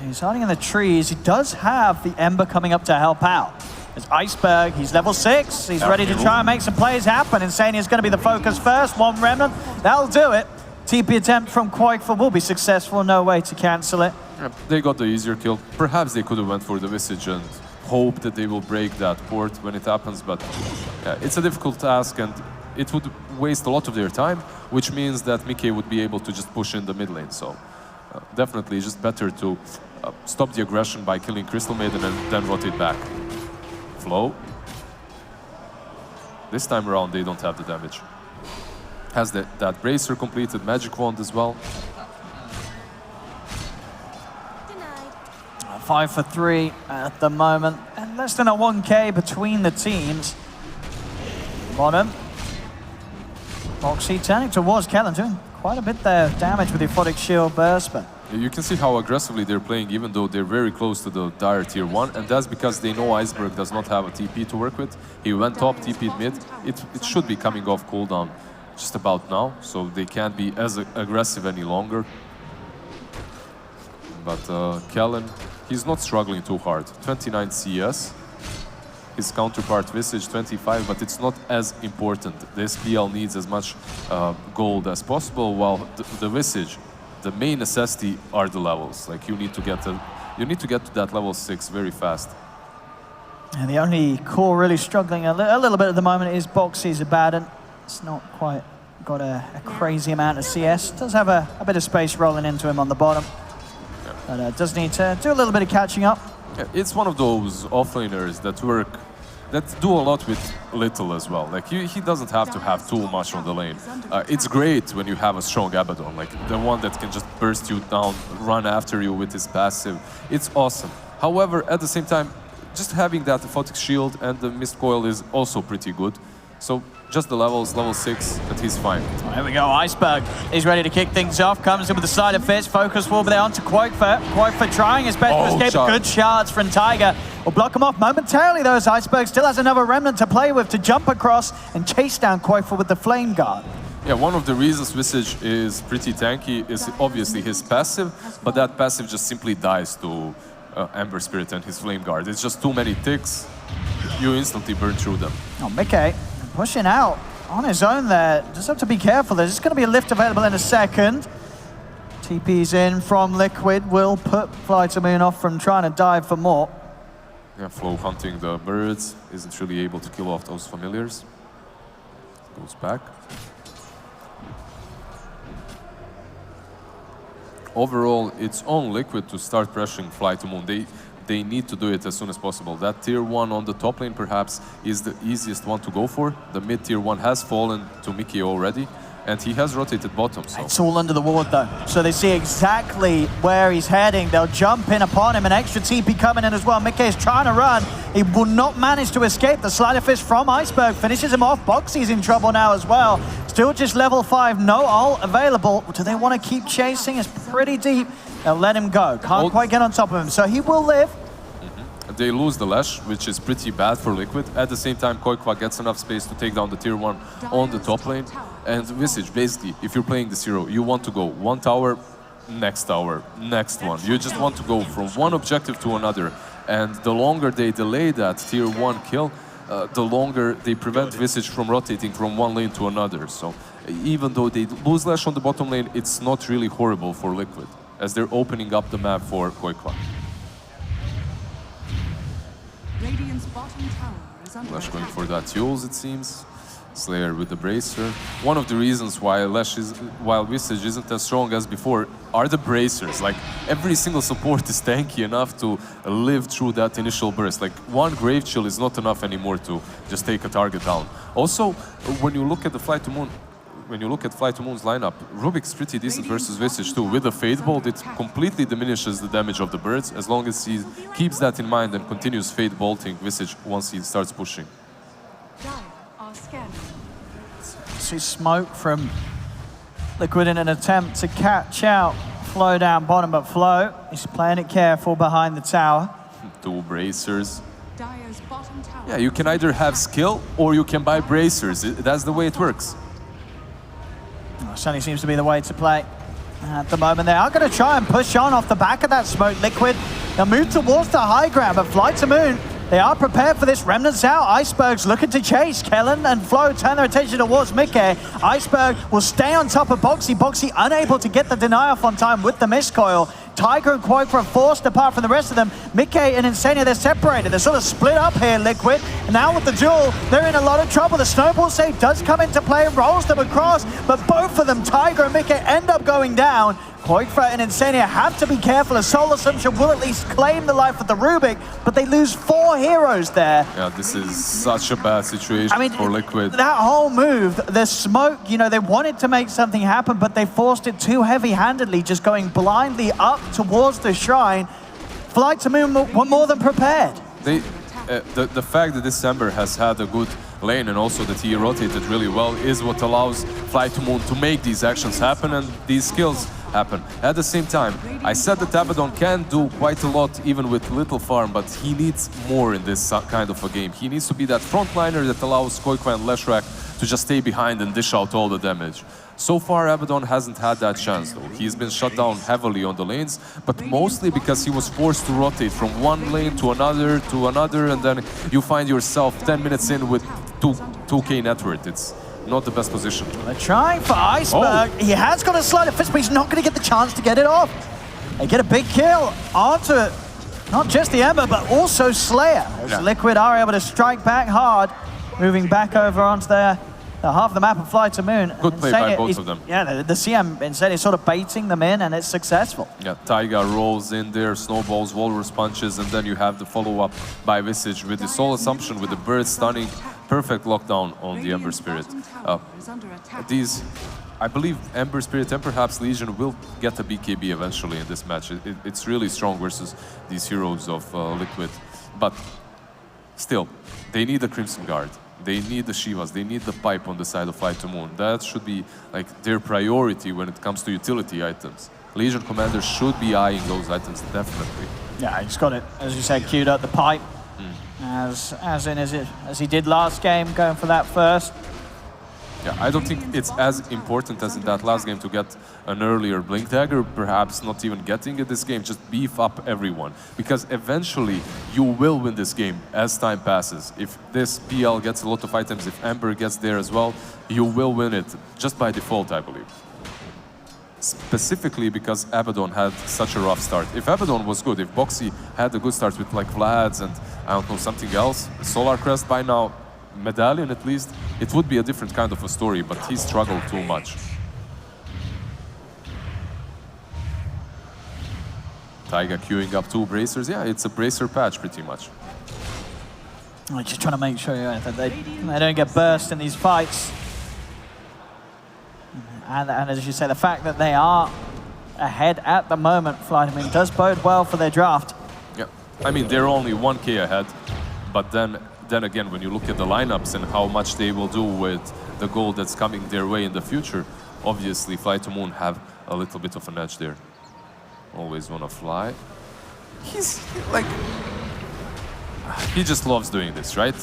Speaker 7: He's hiding in the trees. He does have the Ember coming up to help out. There's Iceberg, he's level 6. He's ready to try and make some plays happen. Insane is going to be the focus first. One Remnant, that'll do it. TP attempt from Quakeful will be successful, no way to cancel it.
Speaker 8: They got the easier kill. Perhaps they could have went for the Visage and hope that they will break that port when it happens, but yeah, it's a difficult task and it would waste a lot of their time, which means that Mickey would be able to just push in the mid lane. So definitely just better to stop the aggression by killing Crystal Maiden and then rotate back. Flow. This time around they don't have the damage. Has that Bracer completed, Magic Wand as well.
Speaker 7: 5 for 3 at the moment, and less than a 1k between the teams. Bottom. Boxy turning towards Kellen, doing quite a bit there, damage with the Aphotic Shield Burst, but
Speaker 8: you can see how aggressively they're playing, even though they're very close to the Dire Tier 1, and that's because they know Iceberg does not have a TP to work with. He went top, TP'd mid. It should be coming off cooldown just about now, so they can't be as aggressive any longer. But Kellen, he's not struggling too hard. 29 CS. His counterpart Visage 25, but it's not as important. The SPL needs as much gold as possible, while the Visage, the main necessity are the levels. Like you need to get to that level 6 very fast.
Speaker 7: And the only core really struggling a little bit at the moment is Boxy's Abaddon. It's not quite got a crazy amount of CS. Does have a bit of space rolling into him on the bottom. Yeah. But does need to do a little bit of catching up.
Speaker 8: Yeah, it's one of those offlaners that do a lot with little as well. Like he doesn't have to have too much on the lane. It's great when you have a strong Abaddon, like the one that can just burst you down, run after you with his passive. It's awesome. However, at the same time, just having that Aphotic Shield and the Mist Coil is also pretty good. So just the levels, level 6, and he's fine.
Speaker 7: Oh, here we go, Iceberg. He's ready to kick things off, comes in with the side of fist, focus will be there onto Quakeful. Quakeful trying his best to escape. Good shards from Tiger. Will block him off momentarily though, as Iceberg still has another Remnant to play with to jump across and chase down Quakeful with the Flame Guard.
Speaker 8: Yeah, one of the reasons Visage is pretty tanky is obviously his passive, but that passive just simply dies to Ember Spirit and his Flame Guard. It's just too many ticks, you instantly burn through them.
Speaker 7: Oh, Mickey pushing out on his own there. Just have to be careful. There's just going to be a lift available in a second. TP's in from Liquid will put Flytomoon off from trying to dive for more.
Speaker 8: Yeah, Flow hunting the birds, isn't really able to kill off those familiars. Goes back. Overall, it's on Liquid to start pressuring Flytomoon. They need to do it as soon as possible. That tier 1 on the top lane perhaps is the easiest one to go for. The mid tier 1 has fallen to Mickey already, and he has rotated bottom. So
Speaker 7: it's all under the ward though, so they see exactly where he's heading. They'll jump in upon him, an extra TP coming in as well. Mickey is trying to run. He will not manage to escape. The Slider Fist from Iceberg finishes him off. Boxy's in trouble now as well. Still just level 5, no ult available. Do they want to keep chasing? It's pretty deep. They'll let him go. Can't quite get on top of him, so he will live.
Speaker 8: They lose the Lash, which is pretty bad for Liquid. At the same time, Quakeful gets enough space to take down the tier 1 on the top lane. And Visage, basically, if you're playing this hero, you want to go one tower, next one. You just want to go from one objective to another. And the longer they delay that tier 1 kill, the longer they prevent Visage from rotating from one lane to another. So even though they lose Lash on the bottom lane, it's not really horrible for Liquid, as they're opening up the map for Quakeful.
Speaker 6: Radiant's bottom tower is under
Speaker 8: Flash going for that Yules, it seems. Slayer with the bracer. One of the reasons why while Visage isn't as strong as before are the bracers. Like every single support is tanky enough to live through that initial burst. Like one Grave Chill is not enough anymore to just take a target down. Also, when you look at the Flytomoon's lineup, Rubik's pretty decent versus Visage too. With the Fade Bolt, it completely diminishes the damage of the birds as long as he keeps that in mind and continues Fade Bolting Visage once he starts pushing.
Speaker 7: See smoke from Liquid in an attempt to catch out Flow down bottom, but Flow is playing it careful behind the tower.
Speaker 8: 2 bracers. Yeah, you can either have skill or you can buy bracers. That's the way it works.
Speaker 7: Certainly seems to be the way to play at the moment. They are going to try and push on off the back of that smoke. Liquid, they'll move towards the high ground, but Flytomoon, they are prepared for this. Remnants out, Iceberg's looking to chase. Kellen and Flo turn their attention towards Mickey. Iceberg will stay on top of Boxy. Boxy unable to get the deny off on time with the miscoil. Tiger and Quake are forced apart from the rest of them. Mickey and Insania, they're separated. They're sort of split up here, Liquid. And now with the duel, they're in a lot of trouble. The snowball save does come into play and rolls them across, but both of them, Tiger and Mickey, end up going down. Quakefra and Insania have to be careful as Soul Assumption will at least claim the life of the Rubik, but they lose 4 heroes there.
Speaker 8: Yeah, this is such a bad situation for Liquid.
Speaker 7: That whole move, the smoke, you know, they wanted to make something happen, but they forced it too heavy-handedly, just going blindly up towards the shrine. Flytomoon were more than prepared.
Speaker 8: The fact that this Ember has had a good lane and also that he rotated really well is what allows Flytomoon to make these actions happen and these skills happen. At the same time, I said that Abaddon can do quite a lot even with little farm, but he needs more in this kind of a game. He needs to be that frontliner that allows Koikwa and Leshrak to just stay behind and dish out all the damage. So far, Abaddon hasn't had that chance though. He's been shut down heavily on the lanes, but mostly because he was forced to rotate from one lane to another, and then you find yourself 10 minutes in with 2k net worth. It's not the best position.
Speaker 7: They're trying for Iceberg. He has got a sleight of fist, but he's not going to get the chance to get it off. They get a big kill onto not just the Ember, but also Slayer. As Liquid are able to strike back hard, moving back over onto the half of the map of Flytomoon.
Speaker 8: Good play by both of them.
Speaker 7: Yeah, the CM instead is sort of baiting them in, and it's successful.
Speaker 8: Yeah, Taiga rolls in there, snowballs, walrus punches, and then you have the follow-up by Visage with the Soul Assumption, with the bird stunning. Perfect lockdown on the Ember Spirit. I believe Ember Spirit and perhaps Legion will get a BKB eventually in this match. It's really strong versus these heroes of Liquid. But still, they need the Crimson Guard. They need the Shivas, they need the pipe on the side of Flytomoon. That should be like their priority when it comes to utility items. Legion Commander should be eyeing those items, definitely.
Speaker 7: Yeah, he's got it, as you said, queued up the pipe. As he did last game, going for that first.
Speaker 8: Yeah, I don't think it's as important as in that last game to get an earlier Blink Dagger, perhaps not even getting it this game, just beef up everyone. Because eventually you will win this game as time passes. If this PL gets a lot of items, if Ember gets there as well, you will win it just by default, I believe. Specifically because Abaddon had such a rough start. If Abaddon was good, if Boxy had a good start with like Vlad's and I don't know, something else, Solar Crest by now, Medallion at least, it would be a different kind of a story, but he struggled too much. Taiga queuing up 2 bracers. Yeah, it's a bracer patch pretty much.
Speaker 7: Just trying to make sure that they don't get burst in these fights. And as you say, the fact that they are ahead at the moment, Flytomoon, does bode well for their draft.
Speaker 8: Yeah, I mean, they're only 1k ahead, but then again, when you look at the lineups and how much they will do with the gold that's coming their way in the future, obviously Flytomoon have a little bit of an edge there. Always want to fly. He's like... He just loves doing this, right?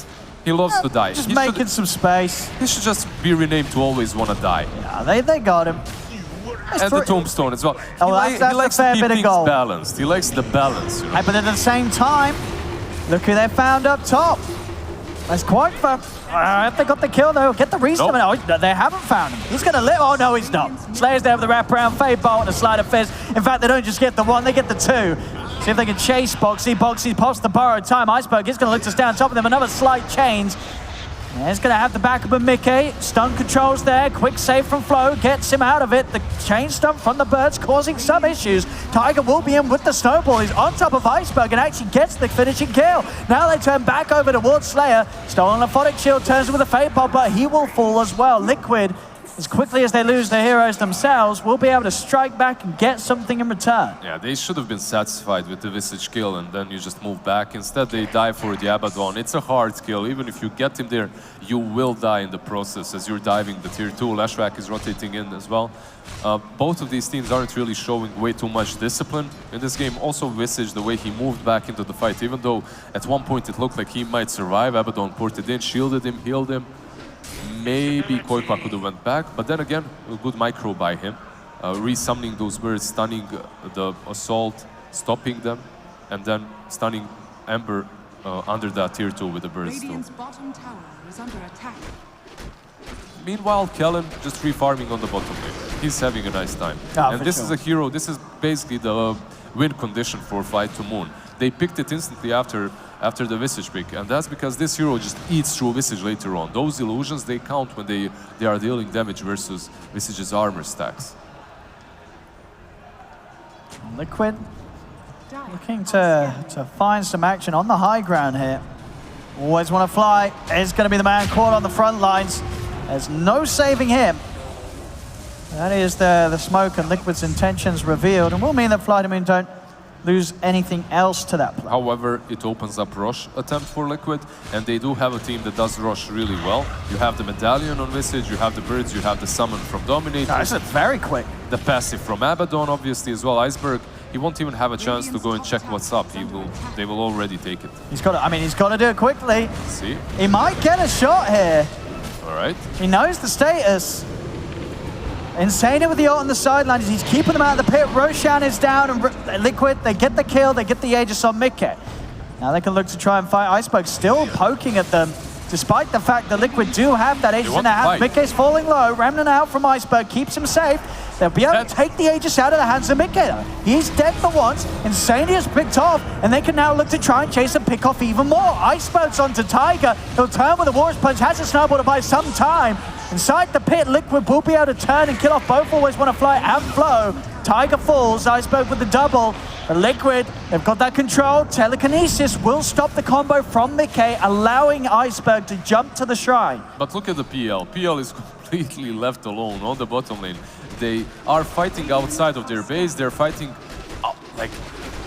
Speaker 8: He loves to die.
Speaker 7: Just making some space.
Speaker 8: He should just be renamed to Always Want to Die.
Speaker 7: Yeah, they got him.
Speaker 8: And the Tombstone as well.
Speaker 7: That's
Speaker 8: he likes
Speaker 7: a fair
Speaker 8: to
Speaker 7: bit
Speaker 8: keep
Speaker 7: of gold.
Speaker 8: things balanced. He likes the balance. You know?
Speaker 7: But at the same time, look who they found up top. That's quite fun. If they got the kill, they'll get the reason.
Speaker 8: Nope.
Speaker 7: Oh, they haven't found him. He's going to live. Oh, no, he's not. Slayer's there with the wraparound, Fade Bolt, and a Sleight of Fist. In fact, they don't just get the 1, they get the 2. See if they can chase Boxy. Boxy pops the borrowed time. Iceberg is going to look to stay on top of them. Another slight change. And he's going to have the backup of Mickey. Stun controls there. Quick save from Flo. Gets him out of it. The chain stun from the birds causing some issues. Tiger will be in with the snowball. He's on top of Iceberg and actually gets the finishing kill. Now they turn back over towards Slayer. Stolen Aphotic Shield turns with a Fade Ball, but he will fall as well. Liquid, as quickly as they lose their heroes themselves, will be able to strike back and get something in return.
Speaker 8: Yeah, they should have been satisfied with the Visage kill and then you just move back. Instead, they die for the Abaddon. It's a hard kill. Even if you get him there, you will die in the process as you're diving the tier 2. Lashrak is rotating in as well. Both of these teams aren't really showing way too much discipline in this game. Also Visage, the way he moved back into the fight, even though at one point it looked like he might survive, Abaddon ported in, shielded him, healed him. Maybe Koipa could have went back, but then again, a good micro by him. Resummoning those birds, stunning the assault, stopping them, and then stunning Ember under that tier 2 with the birds too.
Speaker 6: Radiant's bottom tower is under attack.
Speaker 8: Meanwhile, Kellen just refarming on the bottom lane. He's having a nice time. And this is a hero, this is basically the win condition for Flytomoon. They picked it instantly after the Visage pick, and that's because this hero just eats through Visage later on. Those illusions, they count when they are dealing damage versus Visage's armor stacks.
Speaker 7: Liquid looking to find some action on the high ground here. Always want to fly. Is going to be the man caught on the front lines. There's no saving him. That is the smoke and Liquid's intentions revealed, and will mean that Flytomoon don't lose anything else to that play.
Speaker 8: However, it opens up rush attempt for Liquid, and they do have a team that does rush really well. You have the Medallion on Visage, you have the birds, you have the summon from Dominator.
Speaker 7: This is very quick.
Speaker 8: The passive from Abaddon, obviously, as well. Iceberg, he won't even have a chance to go and check what's up. They will already take it.
Speaker 7: He's got to do it quickly.
Speaker 8: See?
Speaker 7: He might get a shot here.
Speaker 8: All right.
Speaker 7: He knows the status. Insane with the ult on the sidelines. He's keeping them out of the pit. Roshan is down, and Liquid, they get the kill, they get the Aegis on Mickey. Now they can look to try and fight. Iceberg still poking at them, despite the fact that Liquid do have that Aegis in their hands. Mickey's falling low. Remnant out from Iceberg, keeps him safe. They'll be able to take the Aegis out of the hands of Mickey. He's dead for once. Insane is picked off, and they can now look to try and chase and pick off even more. Iceberg's onto Tiger. He'll turn with a Warrior's Punch, has a snowball to buy some time. Inside the pit, Liquid will be able to turn and kill off both Always Want to Fly and Flow. Tiger falls, Iceberg with the double. But Liquid, they've got that control. Telekinesis will stop the combo from Mickey, allowing Iceberg to jump to the shrine.
Speaker 8: But look at the PL. PL is completely left alone on the bottom lane. They are fighting outside of their base. They're fighting like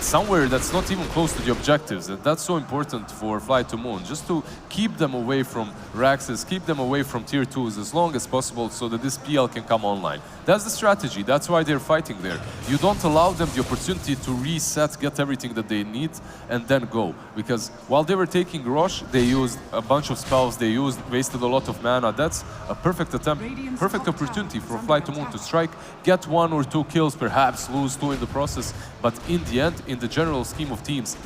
Speaker 8: somewhere that's not even close to the objectives, and that's so important for Flytomoon, just to keep them away from Raxes, keep them away from tier 2s as long as possible so that this PL can come online. That's the strategy, that's why they're fighting there. You don't allow them the opportunity to reset, get everything that they need, and then go. Because while they were taking Rosh, they used a bunch of spells, they wasted a lot of mana. That's a perfect attempt, perfect opportunity for Flytomoon to strike, get 1 or 2 kills, perhaps lose 2 in the process, but in the end, in the general scheme of things,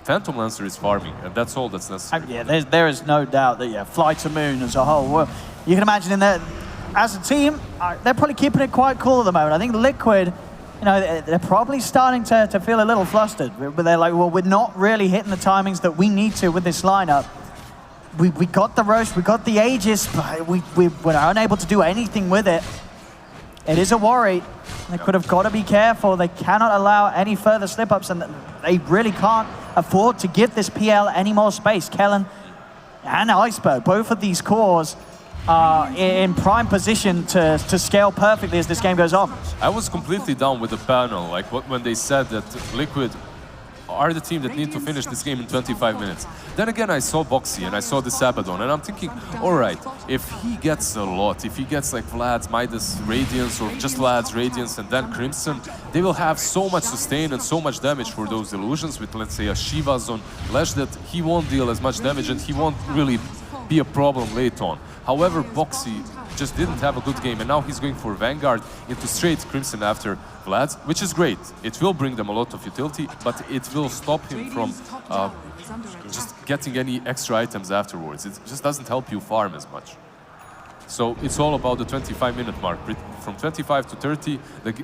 Speaker 8: Phantom Lancer is farming, and that's all that's necessary.
Speaker 7: Yeah, there is no doubt that Flytomoon as a whole, well, you can imagine in that, as a team, they're probably keeping it quite cool at the moment. I think Liquid, they're probably starting to feel a little flustered, but they're like, well, we're not really hitting the timings that we need to with this lineup. We got the Rosh, we got the Aegis, but we're unable to do anything with it. It is a worry. They could have got to be careful. They cannot allow any further slip-ups, and they really can't afford to give this PL any more space. Kellen and Iceberg, both of these cores are in prime position to scale perfectly as this game goes on.
Speaker 8: I was completely down with the panel, like when they said that Liquid are the team that need to finish this game in 25 minutes. Then again, I saw Boxy and I saw this Abaddon, and I'm thinking, all right, if he gets a lot, if he gets like Vlad's Midas Radiance or just Vlad's Radiance and then Crimson, they will have so much sustain and so much damage for those illusions with, let's say, a Shiva's on Lesh that he won't deal as much damage and he won't really be a problem late on. However, Boxy just didn't have a good game, and now he's going for Vanguard into straight Crimson after Vlad's, which is great. It will bring them a lot of utility, but it will stop him from just getting any extra items afterwards. It just doesn't help you farm as much. So it's all about the 25-minute mark. From 25 to 30,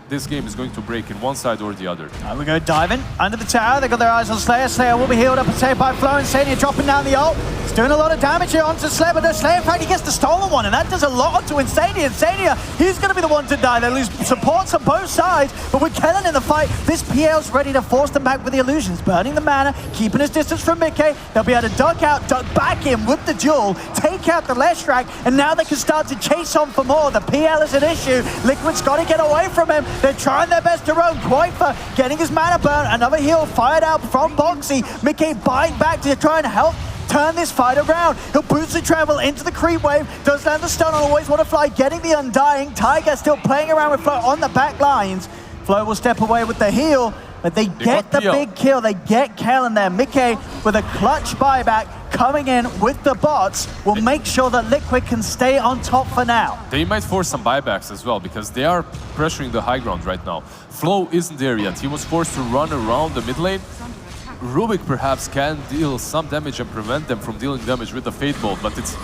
Speaker 8: this game is going to break in one side or the other.
Speaker 7: We go diving under the tower. They've got their eyes on Slayer. Slayer will be healed up and saved by Flo, and Insania dropping down the ult. It's doing a lot of damage here onto Slayer, but no Slayer, in fact, he gets the stolen one, and that does a lot onto Insania. Insania, he's going to be the one to die. They lose supports on both sides, but with Kellen in the fight, this PL's ready to force them back with the illusions, burning the mana, keeping his distance from Mickey. They'll be able to duck out, duck back in with the duel, take out the Leshrac, and now they can start to chase on for more. The PL is an issue. Liquid's got to get away from him. They're trying their best to roam. Quaifa getting his mana burn. Another heal fired out from Boxy. Mickey biting back to try and help turn this fight around. He'll boost the travel into the creep wave. Does land the stun on Always Wanna Fly, getting the Undying. Tiger still playing around with Flo on the back lines. Flo will step away with the heal, but they get the big kill. They get Kellen there. Mickey with a clutch buyback coming in with the bots will make sure that Liquid can stay on top for now.
Speaker 8: They might force some buybacks as well because they are pressuring the high ground right now. Flo isn't there yet. He was forced to run around the mid lane. Rubik perhaps can deal some damage and prevent them from dealing damage with the Fate Bolt, but it's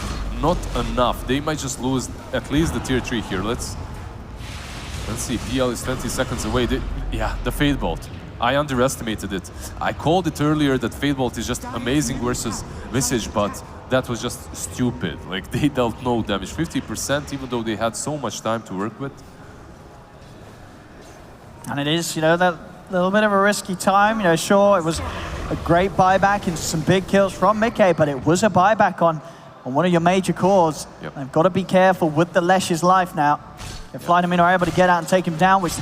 Speaker 8: not enough. They might just lose at least the tier 3 here. Let's see, PL is 20 seconds away. The Fate Bolt. I underestimated it. I called it earlier that Fate Bolt is just amazing versus Visage, but that was just stupid. Like, they dealt no damage. 50%, even though they had so much time to work with.
Speaker 7: And it is, that little bit of a risky time. Sure, it was a great buyback into some big kills from Mickey, but it was a buyback on one of your major cores.
Speaker 8: Yep.
Speaker 7: They've got to be careful with the Lesh's life now. If Flytomoon are able to get out and take him down, which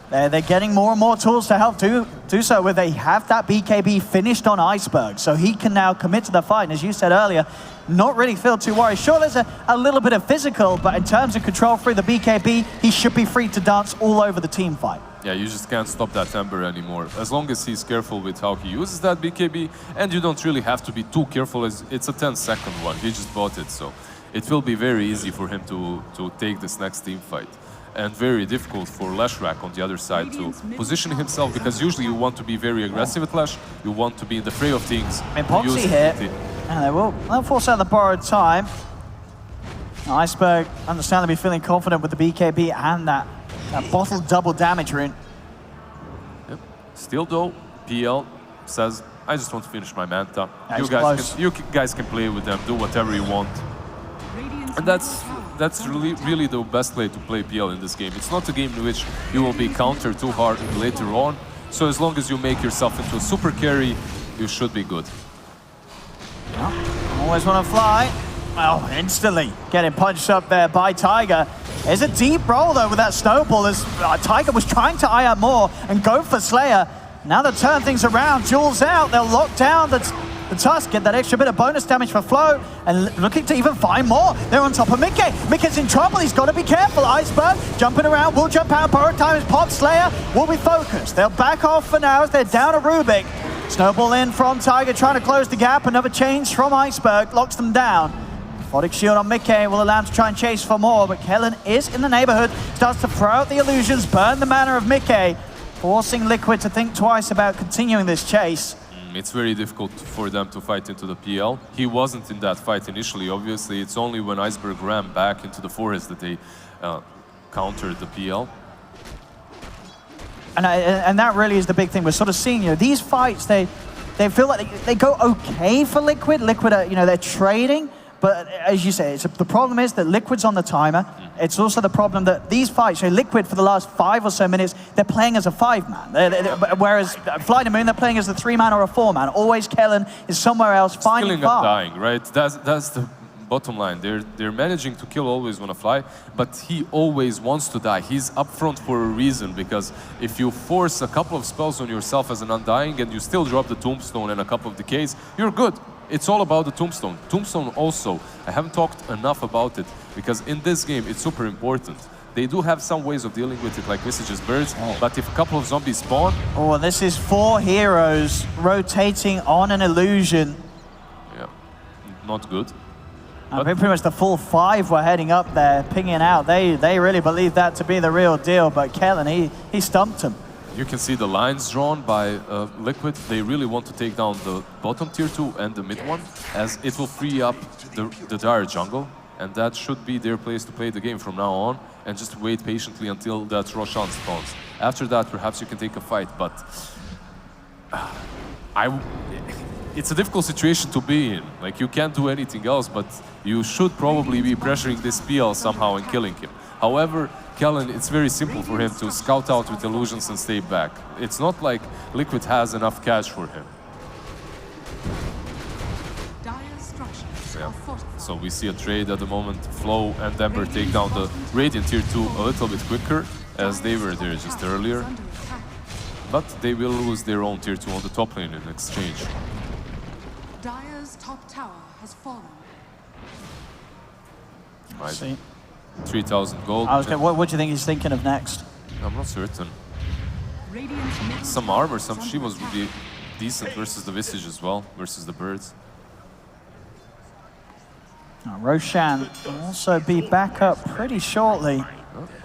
Speaker 7: they're getting more and more tools to help do so, where they have that BKB finished on Iceberg, so he can now commit to the fight. And as you said earlier, not really feel too worried. Sure, there's a little bit of physical, but in terms of control through the BKB, he should be free to dance all over the team fight.
Speaker 8: Yeah, you just can't stop that Ember anymore. As long as he's careful with how he uses that BKB, and you don't really have to be too careful, as it's a 10-second one. He just bought it, so it will be very easy for him to take this next team fight. And very difficult for Leshrac on the other side to position himself, because usually you want to be very aggressive at Lesh, you want to be in the fray of things.
Speaker 7: Poxy here, and they'll force out the borrowed time. Iceberg, understandably feeling confident with the BKB and that bottle double damage rune.
Speaker 8: Yep. Still though, PL says, I just want to finish my Manta.
Speaker 7: Yeah,
Speaker 8: you guys can play with them, do whatever you want. And that's really the best way to play PL in this game. It's not a game in which you will be countered too hard later on. So as long as you make yourself into a super carry, you should be good.
Speaker 7: Yeah. Always Want to Fly. Well, instantly getting punched up there by Tiger. There's a deep roll though with that snowball as Tiger was trying to eye out more and go for Slayer. Now they'll turn things around. Jules out. They'll lock down the Tusk, get that extra bit of bonus damage for Flo, and looking to even find more. They're on top of Mickey. Mickey's in trouble. He's got to be careful. Iceberg jumping around. Will jump out. Borrow time is pop. Slayer will be focused. They'll back off for now as they're down to Rubik. Snowball in from Tiger, trying to close the gap. Another change from Iceberg locks them down. Photic shield on Mickey will allow him to try and chase for more, but Kellen is in the neighborhood. Starts to throw out the illusions, burn the mana of Mickey, forcing Liquid to think twice about continuing this chase.
Speaker 8: It's very difficult for them to fight into the PL. He wasn't in that fight initially, obviously. It's only when Iceberg ran back into the forest that they countered the PL.
Speaker 7: And that really is the big thing. We're sort of seeing, these fights, they feel like they go okay for Liquid. Liquid, they're trading. But as you say, the problem is that Liquid's on the timer. It's also the problem that these fights, Liquid for the last 5 or so minutes, they're playing as a 5-man. Whereas Flytomoon, they're playing as a 3-man or a 4-man. Always Kellen is somewhere else finding
Speaker 8: far. Dying, right? That's the bottom line. They're managing to kill Always Wanna Fly, but he always wants to die. He's up front for a reason, because if you force a couple of spells on yourself as an Undying and you still drop the Tombstone and a couple of decays, you're good. It's all about the Tombstone. Tombstone also, I haven't talked enough about it, because in this game it's super important. They do have some ways of dealing with it, like Visage's birds, but if a couple of zombies spawn...
Speaker 7: Oh, this is 4 heroes rotating on an illusion.
Speaker 8: Yeah, not good.
Speaker 7: Pretty much the full 5 were heading up there, pinging out. They really believe that to be the real deal, but Kellen, he stumped him.
Speaker 8: You can see the lines drawn by Liquid. They really want to take down the bottom tier 2 and the mid one, as it will free up the dire jungle. And that should be their place to play the game from now on, and just wait patiently until that Roshan spawns. After that, perhaps you can take a fight, but it's a difficult situation to be in. Like, you can't do anything else, but you should probably be pressuring this PL somehow and killing him. However, Kellen, it's very simple for him to scout out with illusions and stay back. It's not like Liquid has enough cash for him. Yeah. So we see a trade at the moment. Flow and Ember take down the Radiant tier 2 a little bit quicker, as they were there just earlier. But they will lose their own tier 2 on the top lane in exchange.
Speaker 6: Dire's top tower has fallen.
Speaker 8: Right. 3,000 gold.
Speaker 7: What do you think he's thinking of next?
Speaker 8: I'm not certain. Some armor, some Shivas would be decent versus the Visage as well, versus the birds.
Speaker 7: Roshan will also be back up pretty shortly.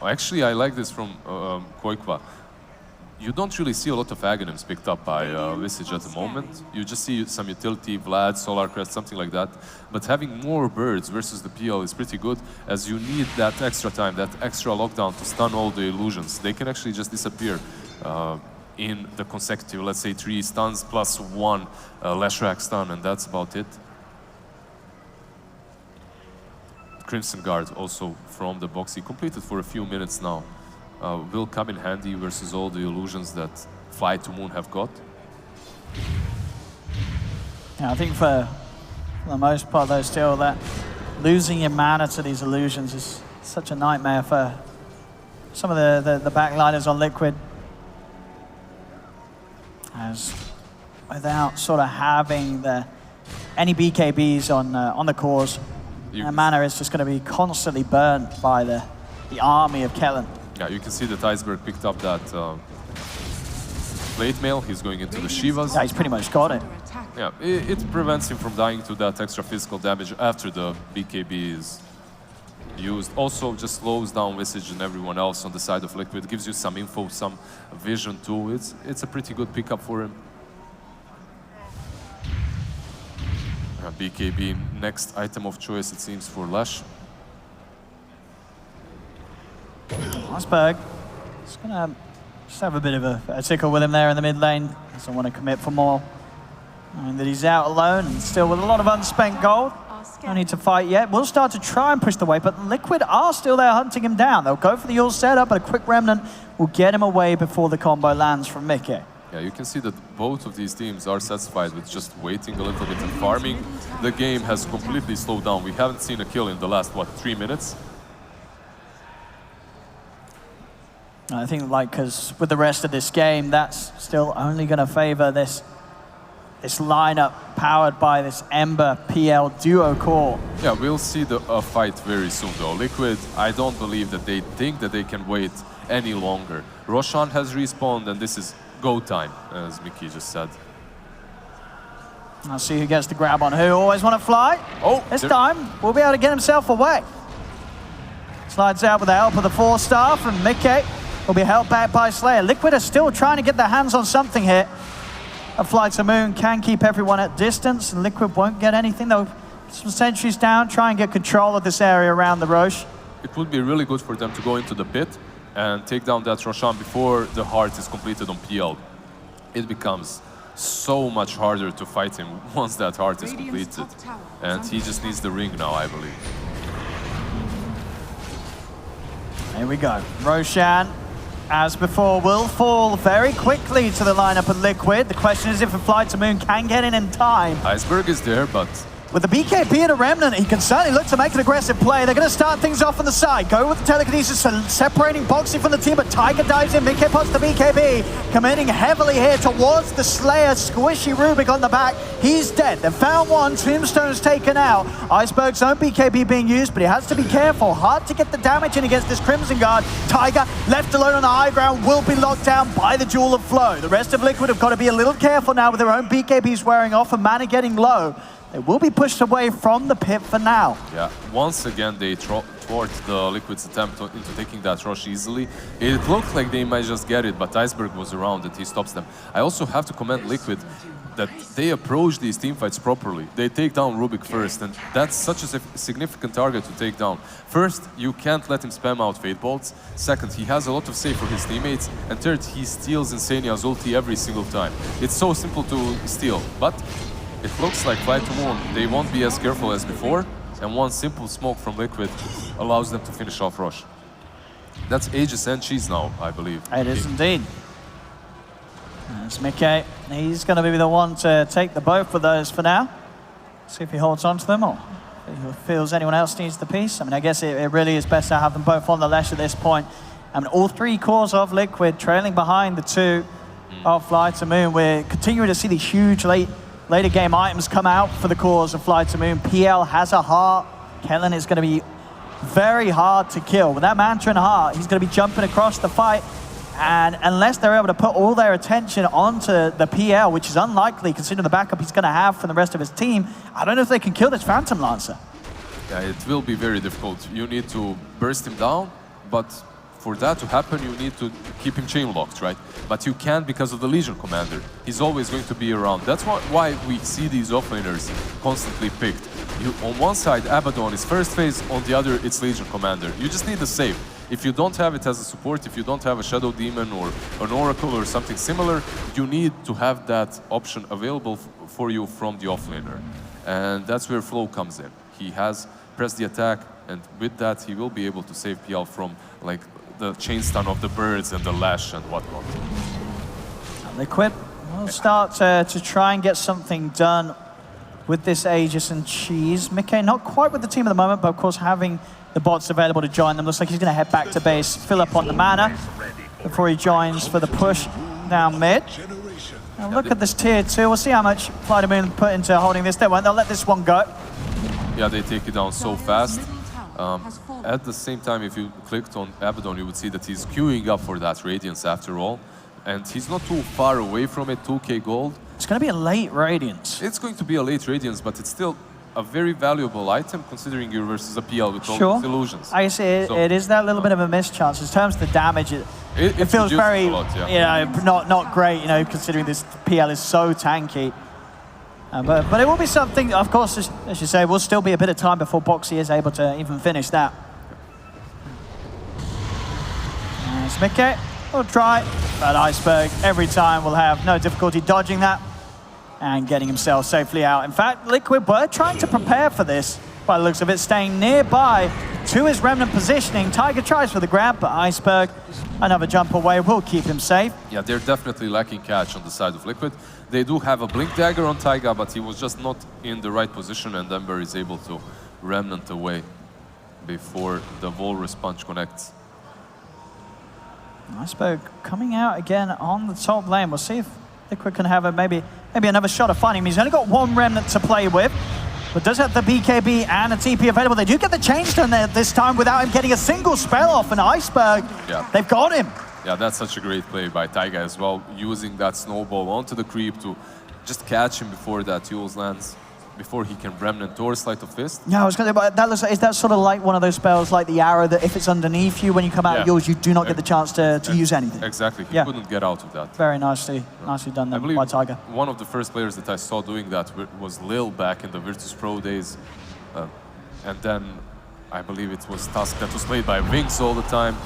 Speaker 8: Actually, I like this from Koikwa. You don't really see a lot of Aghanims picked up by Visage at the moment. You just see some utility, Vlad, Solar Crest, something like that. But having more birds versus the PL is pretty good, as you need that extra time, that extra lockdown to stun all the illusions. They can actually just disappear in the consecutive, let's say 3 stuns plus 1 Leshrac stun, and that's about it. Crimson Guard also from the box. He completed for a few minutes now. Will come in handy versus all the illusions that Flytomoon have got.
Speaker 7: Yeah, I think for the most part, though, still that losing your mana to these illusions is such a nightmare for some of the backliners on Liquid. As without sort of having any BKBs on the cores, their mana is just going to be constantly burnt by the army of Kellen.
Speaker 8: Yeah, you can see that Iceberg picked up that plate mail. He's going into the Shivas.
Speaker 7: Yeah, he's pretty much got it.
Speaker 8: Yeah, it prevents him from dying to that extra physical damage after the BKB is used. Also, just slows down Visage and everyone else on the side of Liquid. Gives you some info, some vision too. It's a pretty good pickup for him. BKB, next item of choice, it seems, for Lash.
Speaker 7: Iceberg is going to just have a bit of a tickle with him there in the mid lane. Doesn't want to commit for more. I mean, that he's out alone and still with a lot of unspent gold. No need to fight yet. We'll start to try and push the way, but Liquid are still there hunting him down. They'll go for the ult setup, but a quick remnant will get him away before the combo lands from Mickey.
Speaker 8: Yeah, you can see that both of these teams are satisfied with just waiting a little bit and farming. The game has completely slowed down. We haven't seen a kill in the last, what, 3 minutes?
Speaker 7: I think, like, because with the rest of this game, that's still only going to favor this lineup powered by this Ember PL duo core.
Speaker 8: Yeah, we'll see a fight very soon, though. Liquid, I don't believe that they think that they can wait any longer. Roshan has respawned, and this is go time, as Mickey just said.
Speaker 7: I'll see who gets the grab on who. Always want to fly.
Speaker 8: Oh,
Speaker 7: this time, we'll be able to get himself away. Slides out with the help of the 4-star from Mickey. Will be held back by Slayer. Liquid are still trying to get their hands on something here. A Flytomoon can keep everyone at distance, and Liquid won't get anything. They'll some sentries down, try and get control of this area around the Roche.
Speaker 8: It would be really good for them to go into the pit and take down that Roshan before the heart is completed on PL. It becomes so much harder to fight him once that heart is completed. And he just needs the ring now, I believe.
Speaker 7: Here we go. Roshan, as before, will fall very quickly to the lineup of Liquid. The question is if a Flytomoon can get in time.
Speaker 8: Iceberg is there, but
Speaker 7: with the BKB and a Remnant, he can certainly look to make an aggressive play. They're going to start things off on the side. Go with the telekinesis, separating Boxy from the team, but Tiger dives in. Mickey puts the BKB, committing heavily here towards the Slayer. Squishy Rubik on the back. He's dead. They've found one. Tombstone's taken out. Iceberg's own BKB being used, but he has to be careful. Hard to get the damage in against this Crimson Guard. Tiger, left alone on the high ground, will be locked down by the Jewel of Flow. The rest of Liquid have got to be a little careful now with their own BKBs wearing off and mana getting low. They will be pushed away from the pit for now.
Speaker 8: Yeah, once again they thwart the Liquid's attempt into taking that rush easily. It looked like they might just get it, but Iceberg was around and he stops them. I also have to commend Liquid that they approach these teamfights properly. They take down Rubik first, and that's such a significant target to take down. First, you can't let him spam out Fate Bolts. Second, he has a lot of save for his teammates. And third, he steals Insania's ulti every single time. It's so simple to steal, but it looks like Flytomoon, they won't be as careful as before, and one simple smoke from Liquid allows them to finish off Rosh. That's Aegis and Cheese now, I believe.
Speaker 7: It is indeed. There's Mickey. He's going to be the one to take the both of those for now. See if he holds on to them or if he feels anyone else needs the piece. I mean, I guess it really is best to have them both on the Lesh at this point. I mean, all three cores of Liquid trailing behind the two of Flytomoon. We're continuing to see these huge later game items come out for the cores of Flytomoon. PL has a heart. Kellen is going to be very hard to kill. With that Mantra and heart, he's going to be jumping across the fight. And unless they're able to put all their attention onto the PL, which is unlikely considering the backup he's going to have from the rest of his team, I don't know if they can kill this Phantom Lancer.
Speaker 8: Yeah, it will be very difficult. You need to burst him down, but for that to happen, you need to keep him chain locked, right? But you can't because of the Legion Commander. He's always going to be around. That's why we see these offlaners constantly picked. On one side, Abaddon is first phase, on the other, it's Legion Commander. You just need a save. If you don't have it as a support, if you don't have a Shadow Demon or an Oracle or something similar, you need to have that option available for you from the offlaner. And that's where Flow comes in. He has pressed the attack, and with that, he will be able to save PL from like the chain stun of the birds and the lash and whatnot.
Speaker 7: Liquid will start to try and get something done with this Aegis and Cheese. Mickey not quite with the team at the moment, but of course having the bots available to join them. Looks like he's going to head back to base, fill up on the mana before he joins for the push down mid. Now look at this tier 2. We'll see how much Flytomoon put into holding this. They won't. They'll let this one go.
Speaker 8: Yeah, they take it down so fast. At the same time, if you clicked on Abaddon, you would see that he's queuing up for that Radiance after all. And he's not too far away from it, 2k gold.
Speaker 7: It's going to be a late Radiance.
Speaker 8: It's going to be a late Radiance, but it's still a very valuable item considering you're versus a PL with all these illusions.
Speaker 7: I see it is that little bit of a mischance. In terms of the damage, it feels very,
Speaker 8: a lot, yeah.
Speaker 7: not great, considering this PL is so tanky. But it will be something, of course, as you say, will still be a bit of time before Boxy is able to even finish that. There's Mickey. We'll try, but Iceberg every time will have no difficulty dodging that and getting himself safely out. In fact, Liquid were trying to prepare for this, by the looks of it, staying nearby to his Remnant positioning. Tiger tries for the grab, but Iceberg, another jump away, will keep him safe.
Speaker 8: Yeah, they're definitely lacking catch on the side of Liquid. They do have a Blink Dagger on Taiga, but he was just not in the right position, and Ember is able to Remnant away before the Walrus Punch connects.
Speaker 7: Iceberg coming out again on the top lane. We'll see if Liquid can have maybe another shot of finding him. He's only got one Remnant to play with, but does have the BKB and a TP available. They do get the chain stun there this time without him getting a single spell off, and Iceberg, they've got him.
Speaker 8: Yeah, that's such a great play by Taiga as well, using that snowball onto the creep to just catch him before that Yules lands, before he can Remnant or Sleight of Fist.
Speaker 7: Yeah, I was going to say, but that looks like, is that sort of like one of those spells like the arrow that if it's underneath you when you come out of yours, you do not get the chance to use anything?
Speaker 8: Exactly, he couldn't get out of that.
Speaker 7: Very nicely done there by Tiger.
Speaker 8: One of the first players that I saw doing that was Lil back in the Virtus Pro days. And then I believe it was Tusk that was played by Winx all the time.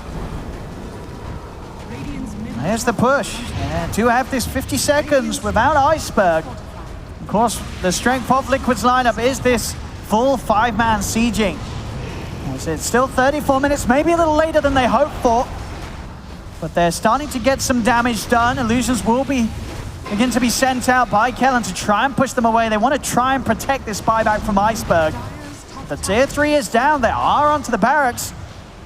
Speaker 7: Here's the push. And to have this 50 seconds without Iceberg. Of course, the strength of Liquid's lineup is this full 5-man sieging. It's still 34 minutes, maybe a little later than they hoped for. But they're starting to get some damage done. Illusions will begin to be sent out by Kellen to try and push them away. They want to try and protect this buyback from Iceberg. The tier 3 is down. They are onto the barracks.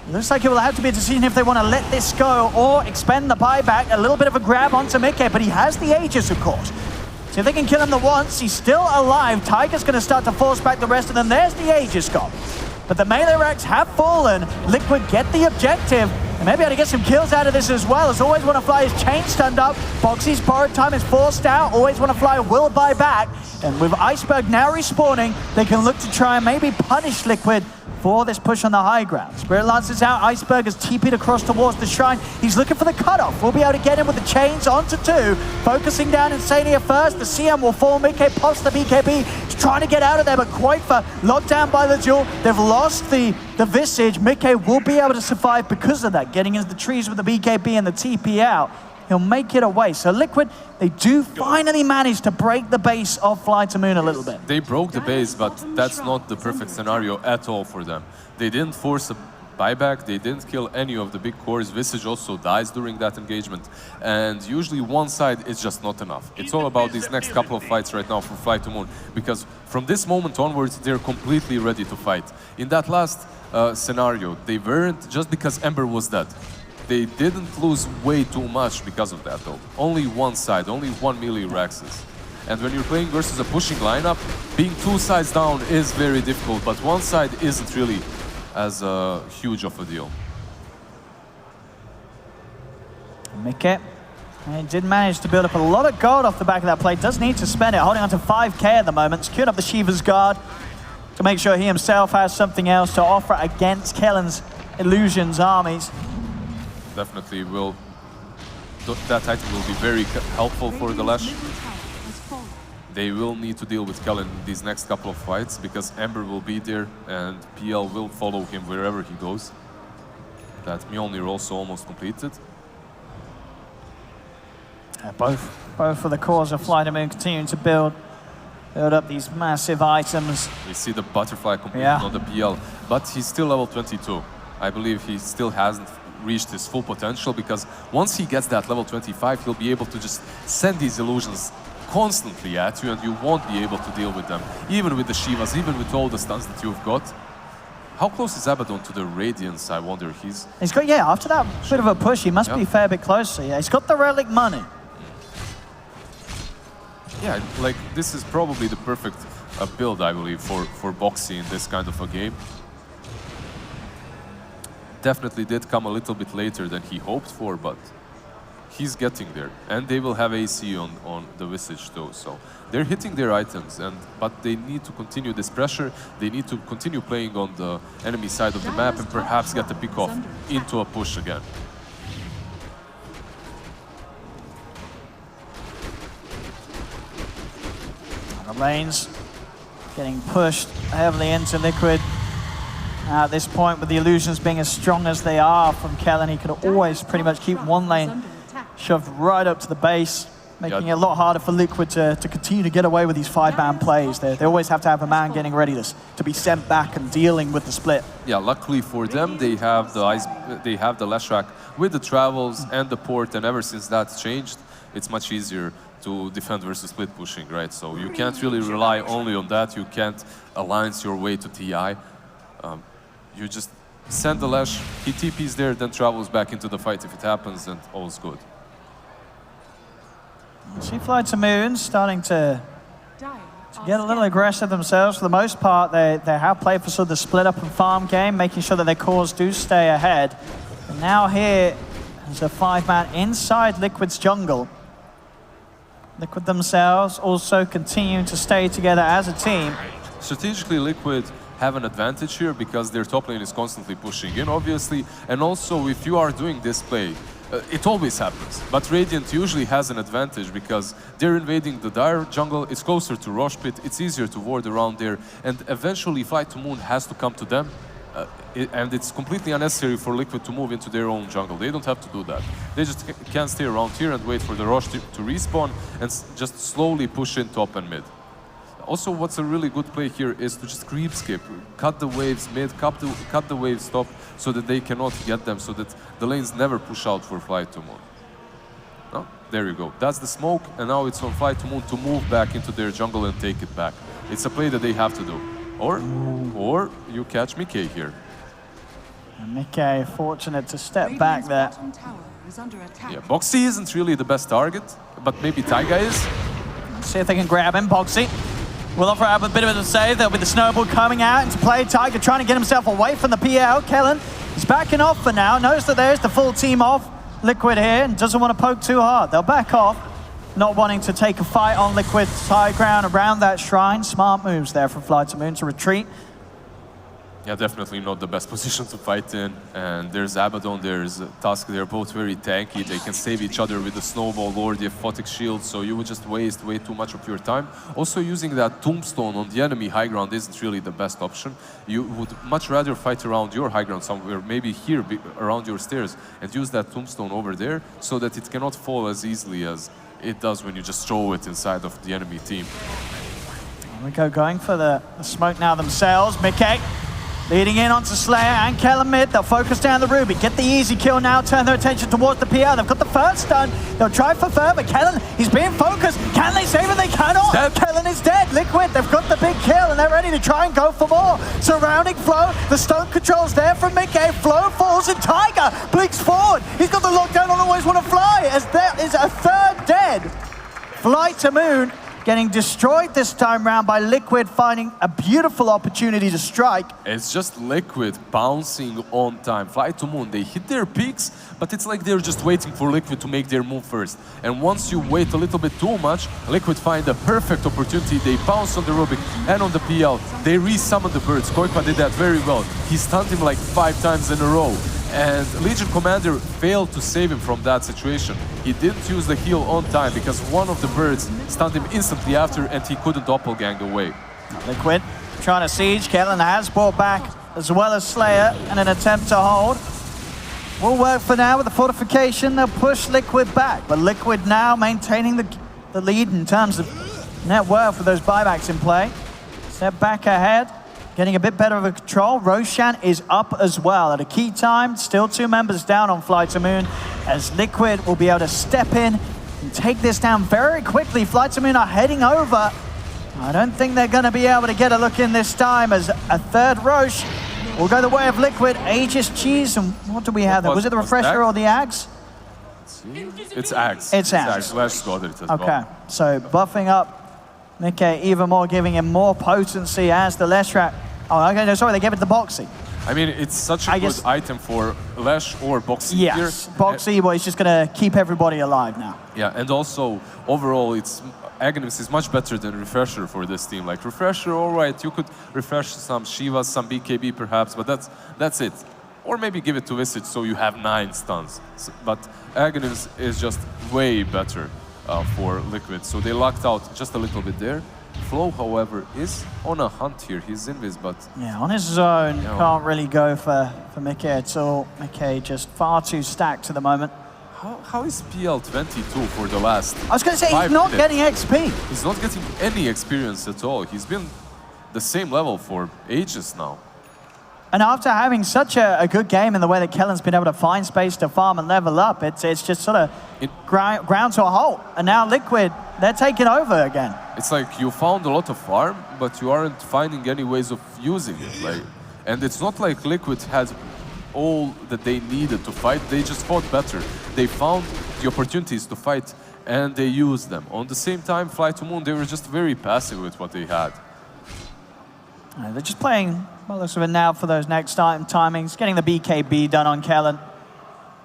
Speaker 7: It looks like it will have to be a decision if they want to let this go or expend the buyback. A little bit of a grab onto Mickey, but he has the Aegis, of course. So if they can kill him the once, he's still alive. Tiger's going to start to force back the rest of them. There's the Aegis gone. But the melee racks have fallen. Liquid get the objective. And maybe able to get some kills out of this as well. As Always Want to Fly is chain stunned up. Boxy's borrowed time is forced out. Always Want to Fly will buy back. And with Iceberg now respawning, they can look to try and maybe punish Liquid for this push on the high ground. Spirit Lance is out. Iceberg has TP'd across towards the shrine. He's looking for the cutoff. We'll be able to get him with the chains onto 2. Focusing down Insania first. The CM will fall. Mickey pops the BKB. He's trying to get out of there, but Quakefer locked down by the duel. They've lost the Visage. Mickey will be able to survive because of that. Getting into the trees with the BKB and the TP out. He'll make it away. So Liquid, they do finally manage to break the base of Flytomoon a little bit.
Speaker 8: They broke the base, but that's not the perfect scenario at all for them. They didn't force a buyback, they didn't kill any of the big cores. Visage also dies during that engagement. And usually one side is just not enough. It's all about these next couple of fights right now for Flytomoon, because from this moment onwards, they're completely ready to fight. In that last scenario, they weren't, just because Ember was dead. They didn't lose way too much because of that, though. Only one side, only 1 melee Raxes. And when you're playing versus a pushing lineup, being 2 sides down is very difficult, but one side isn't really as huge of a deal.
Speaker 7: Mickey, he did manage to build up a lot of gold off the back of that play. Does need to spend it, holding on to 5k at the moment. Secured up the Shiva's Guard to make sure he himself has something else to offer against Kellen's Illusion's armies.
Speaker 8: Definitely will. That item will be very helpful for the Lash. They will need to deal with Kellen in these next couple of fights because Ember will be there and PL will follow him wherever he goes. That Mjolnir also almost completed.
Speaker 7: Both for the cause of Flytomoon continuing to build up these massive items.
Speaker 8: We see the butterfly completed on the PL, but he's still level 22. I believe he still hasn't reached his full potential because once he gets that level 25, he'll be able to just send these illusions constantly at you and you won't be able to deal with them. Even with the Shivas, even with all the stuns that you've got. How close is Abaddon to the Radiance, I wonder? He's
Speaker 7: got, yeah, after that bit of a push, he must be a fair bit closer. Yeah, he's got the relic money.
Speaker 8: Yeah, like this is probably the perfect build, I believe, for Boxy in this kind of a game. Definitely did come a little bit later than he hoped for, but he's getting there. And they will have AC on the Visage too, so they're hitting their items, but they need to continue this pressure. They need to continue playing on the enemy side of the map and perhaps get the pick off into a push again.
Speaker 7: The lanes getting pushed heavily into Liquid. At this point, with the illusions being as strong as they are from Kellen, he could always pretty much keep one lane shoved right up to the base, making it a lot harder for Liquid to continue to get away with these 5-man plays. They always have to have a man getting ready to be sent back and dealing with the split.
Speaker 8: Yeah, luckily for them, they have the Leshrac with the travels and the port, and ever since that's changed, it's much easier to defend versus split pushing, right? So you can't really rely only on that. You can't alliance your way to TI. You just send the Lash, he TPs there, then travels back into the fight if it happens, and all's good.
Speaker 7: See Flytomoon starting to get a little aggressive themselves. For the most part, they have played for sort of the split up and farm game, making sure that their cores do stay ahead. And now here is a 5-man inside Liquid's jungle. Liquid themselves also continuing to stay together as a team.
Speaker 8: Strategically, Liquid have an advantage here because their top lane is constantly pushing in, obviously, and also if you are doing this play, it always happens, but Radiant usually has an advantage because they're invading the Dire jungle, it's closer to Rosh Pit, it's easier to ward around there, and eventually Flytomoon has to come to them, and it's completely unnecessary for Liquid to move into their own jungle. They don't have to do that. They just can stay around here and wait for the Rosh to respawn and just slowly push in top and mid. Also, what's a really good play here is to just creep skip, cut the waves mid, cut the waves top, so that they cannot get them, so that the lanes never push out for Flytomoon. Oh, there you go. That's the smoke, and now it's on Flytomoon to move back into their jungle and take it back. It's a play that they have to do. Or you catch Mickey here.
Speaker 7: And Mickey fortunate to step back there.
Speaker 8: Yeah, Boxy isn't really the best target, but maybe Taiga is.
Speaker 7: Let's see if they can grab him. Boxy will offer up a bit of a save. There'll be the snowball coming out into play. Tiger trying to get himself away from the PL. Kellen is backing off for now. Knows that there's the full team off Liquid here and doesn't want to poke too hard. They'll back off, not wanting to take a fight on Liquid's high ground around that shrine. Smart moves there from Flytomoon to retreat.
Speaker 8: Yeah, definitely not the best position to fight in. And there's Abaddon, there's Tusk, they're both very tanky. They can save each other with the Snowball or the Aphotic Shield, so you would just waste way too much of your time. Also, using that Tombstone on the enemy high ground isn't really the best option. You would much rather fight around your high ground somewhere, maybe here, around your stairs, and use that Tombstone over there so that it cannot fall as easily as it does when you just throw it inside of the enemy team.
Speaker 7: Here we go, going for the smoke now themselves. Mickey leading in onto Slayer and Kellen mid. They'll focus down the Ruby, get the easy kill now, turn their attention towards the PL. They've got the first stun. They'll try for further. Kellen, he's being focused. Can they save it? They cannot. Kellen is dead. Liquid, they've got the big kill and they're ready to try and go for more. Surrounding Flo, the stun control's there from Mickey. Flo falls and Tiger blinks forward. He's got the lockdown on Always Wanna Fly as there is a third dead. Flytomoon getting destroyed this time round by Liquid, finding a beautiful opportunity to strike.
Speaker 8: It's just Liquid bouncing on time. Flytomoon, they hit their peaks, but it's like they're just waiting for Liquid to make their move first. And once you wait a little bit too much, Liquid find a perfect opportunity. They bounce on the Rubik and on the PL. They resummon the birds. Koipa did that very well. He stunned him like 5 times in a row. And Legion Commander failed to save him from that situation. He didn't use the heal on time because one of the birds stunned him instantly after and he couldn't doppelgang away.
Speaker 7: Liquid trying to siege. Kellen has brought back as well as Slayer in an attempt to hold. Will work for now with the fortification. They'll push Liquid back, but Liquid now maintaining the lead in terms of net worth with those buybacks in play. Step back ahead. Getting a bit better of a control. Roshan is up as well at a key time. Still 2 members down on Flytomoon as Liquid will be able to step in and take this down very quickly. Flytomoon are heading over. I don't think they're going to be able to get a look in this time as a third Roche will go the way of Liquid. Aegis Cheese, and what do we have there? Was it the Refresher or the Ags?
Speaker 8: It's Ags.
Speaker 7: It's Ags.
Speaker 8: Slash got it as
Speaker 7: okay,
Speaker 8: well.
Speaker 7: so buffing up Mickey even more, giving him more potency as the Leshrac. Oh, okay, no, sorry, they gave it to Boxy.
Speaker 8: I mean, it's such a good item for Lash or Boxy
Speaker 7: yes,
Speaker 8: here.
Speaker 7: Boxy, well, he's just going to keep everybody alive now.
Speaker 8: Yeah, and also, overall, Aghanim is much better than Refresher for this team. Like, Refresher, all right, you could refresh some Shivas, some BKB perhaps, but that's it. Or maybe give it to Visage so you have 9 stuns. But Aghanim is just way better for Liquid, so they locked out just a little bit there. Flo, however, is on a hunt here. He's invis, but...
Speaker 7: Yeah, on his own, can't really go for Mickey at all. Mickey just far too stacked to the moment.
Speaker 8: How is PL 22 for the last
Speaker 7: I was going to say, he's not getting XP.
Speaker 8: He's not getting any experience at all. He's been the same level for ages now.
Speaker 7: And after having such a good game in the way that Kellen's been able to find space to farm and level up, it's just sort of ground to a halt. And now Liquid, they're taking over again.
Speaker 8: It's like you found a lot of farm, but you aren't finding any ways of using it. Like, and it's not like Liquid had all that they needed to fight. They just fought better. They found the opportunities to fight and they used them. On the same time, Flytomoon, they were just very passive with what they had.
Speaker 7: They're just playing, well, looks of it now for those next timings, getting the BKB done on Kellen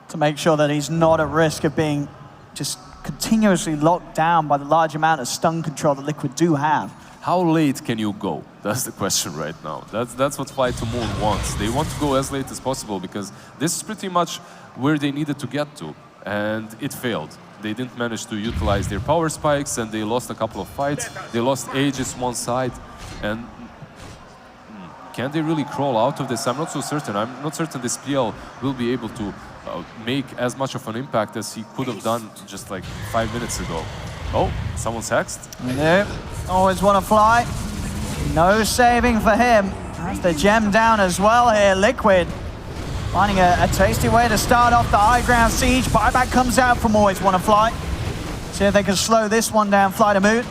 Speaker 7: to make sure that he's not at risk of being just continuously locked down by the large amount of stun control that Liquid do have.
Speaker 8: How late can you go? That's the question right now. That's what Flytomoon wants. They want to go as late as possible because this is pretty much where they needed to get to, and it failed. They didn't manage to utilize their power spikes, and they lost a couple of fights. They lost Aegis one side, and can they really crawl out of this? I'm not so certain. I'm not certain this PL will be able to make as much of an impact as he could have done just like 5 minutes ago. Oh, someone's hexed.
Speaker 7: Yeah, Always Wanna Fly. No saving for him. That's the gem down as well here. Liquid finding a tasty way to start off the high ground siege. Buyback comes out from Always Wanna Fly. See if they can slow this one down. Flytomoon.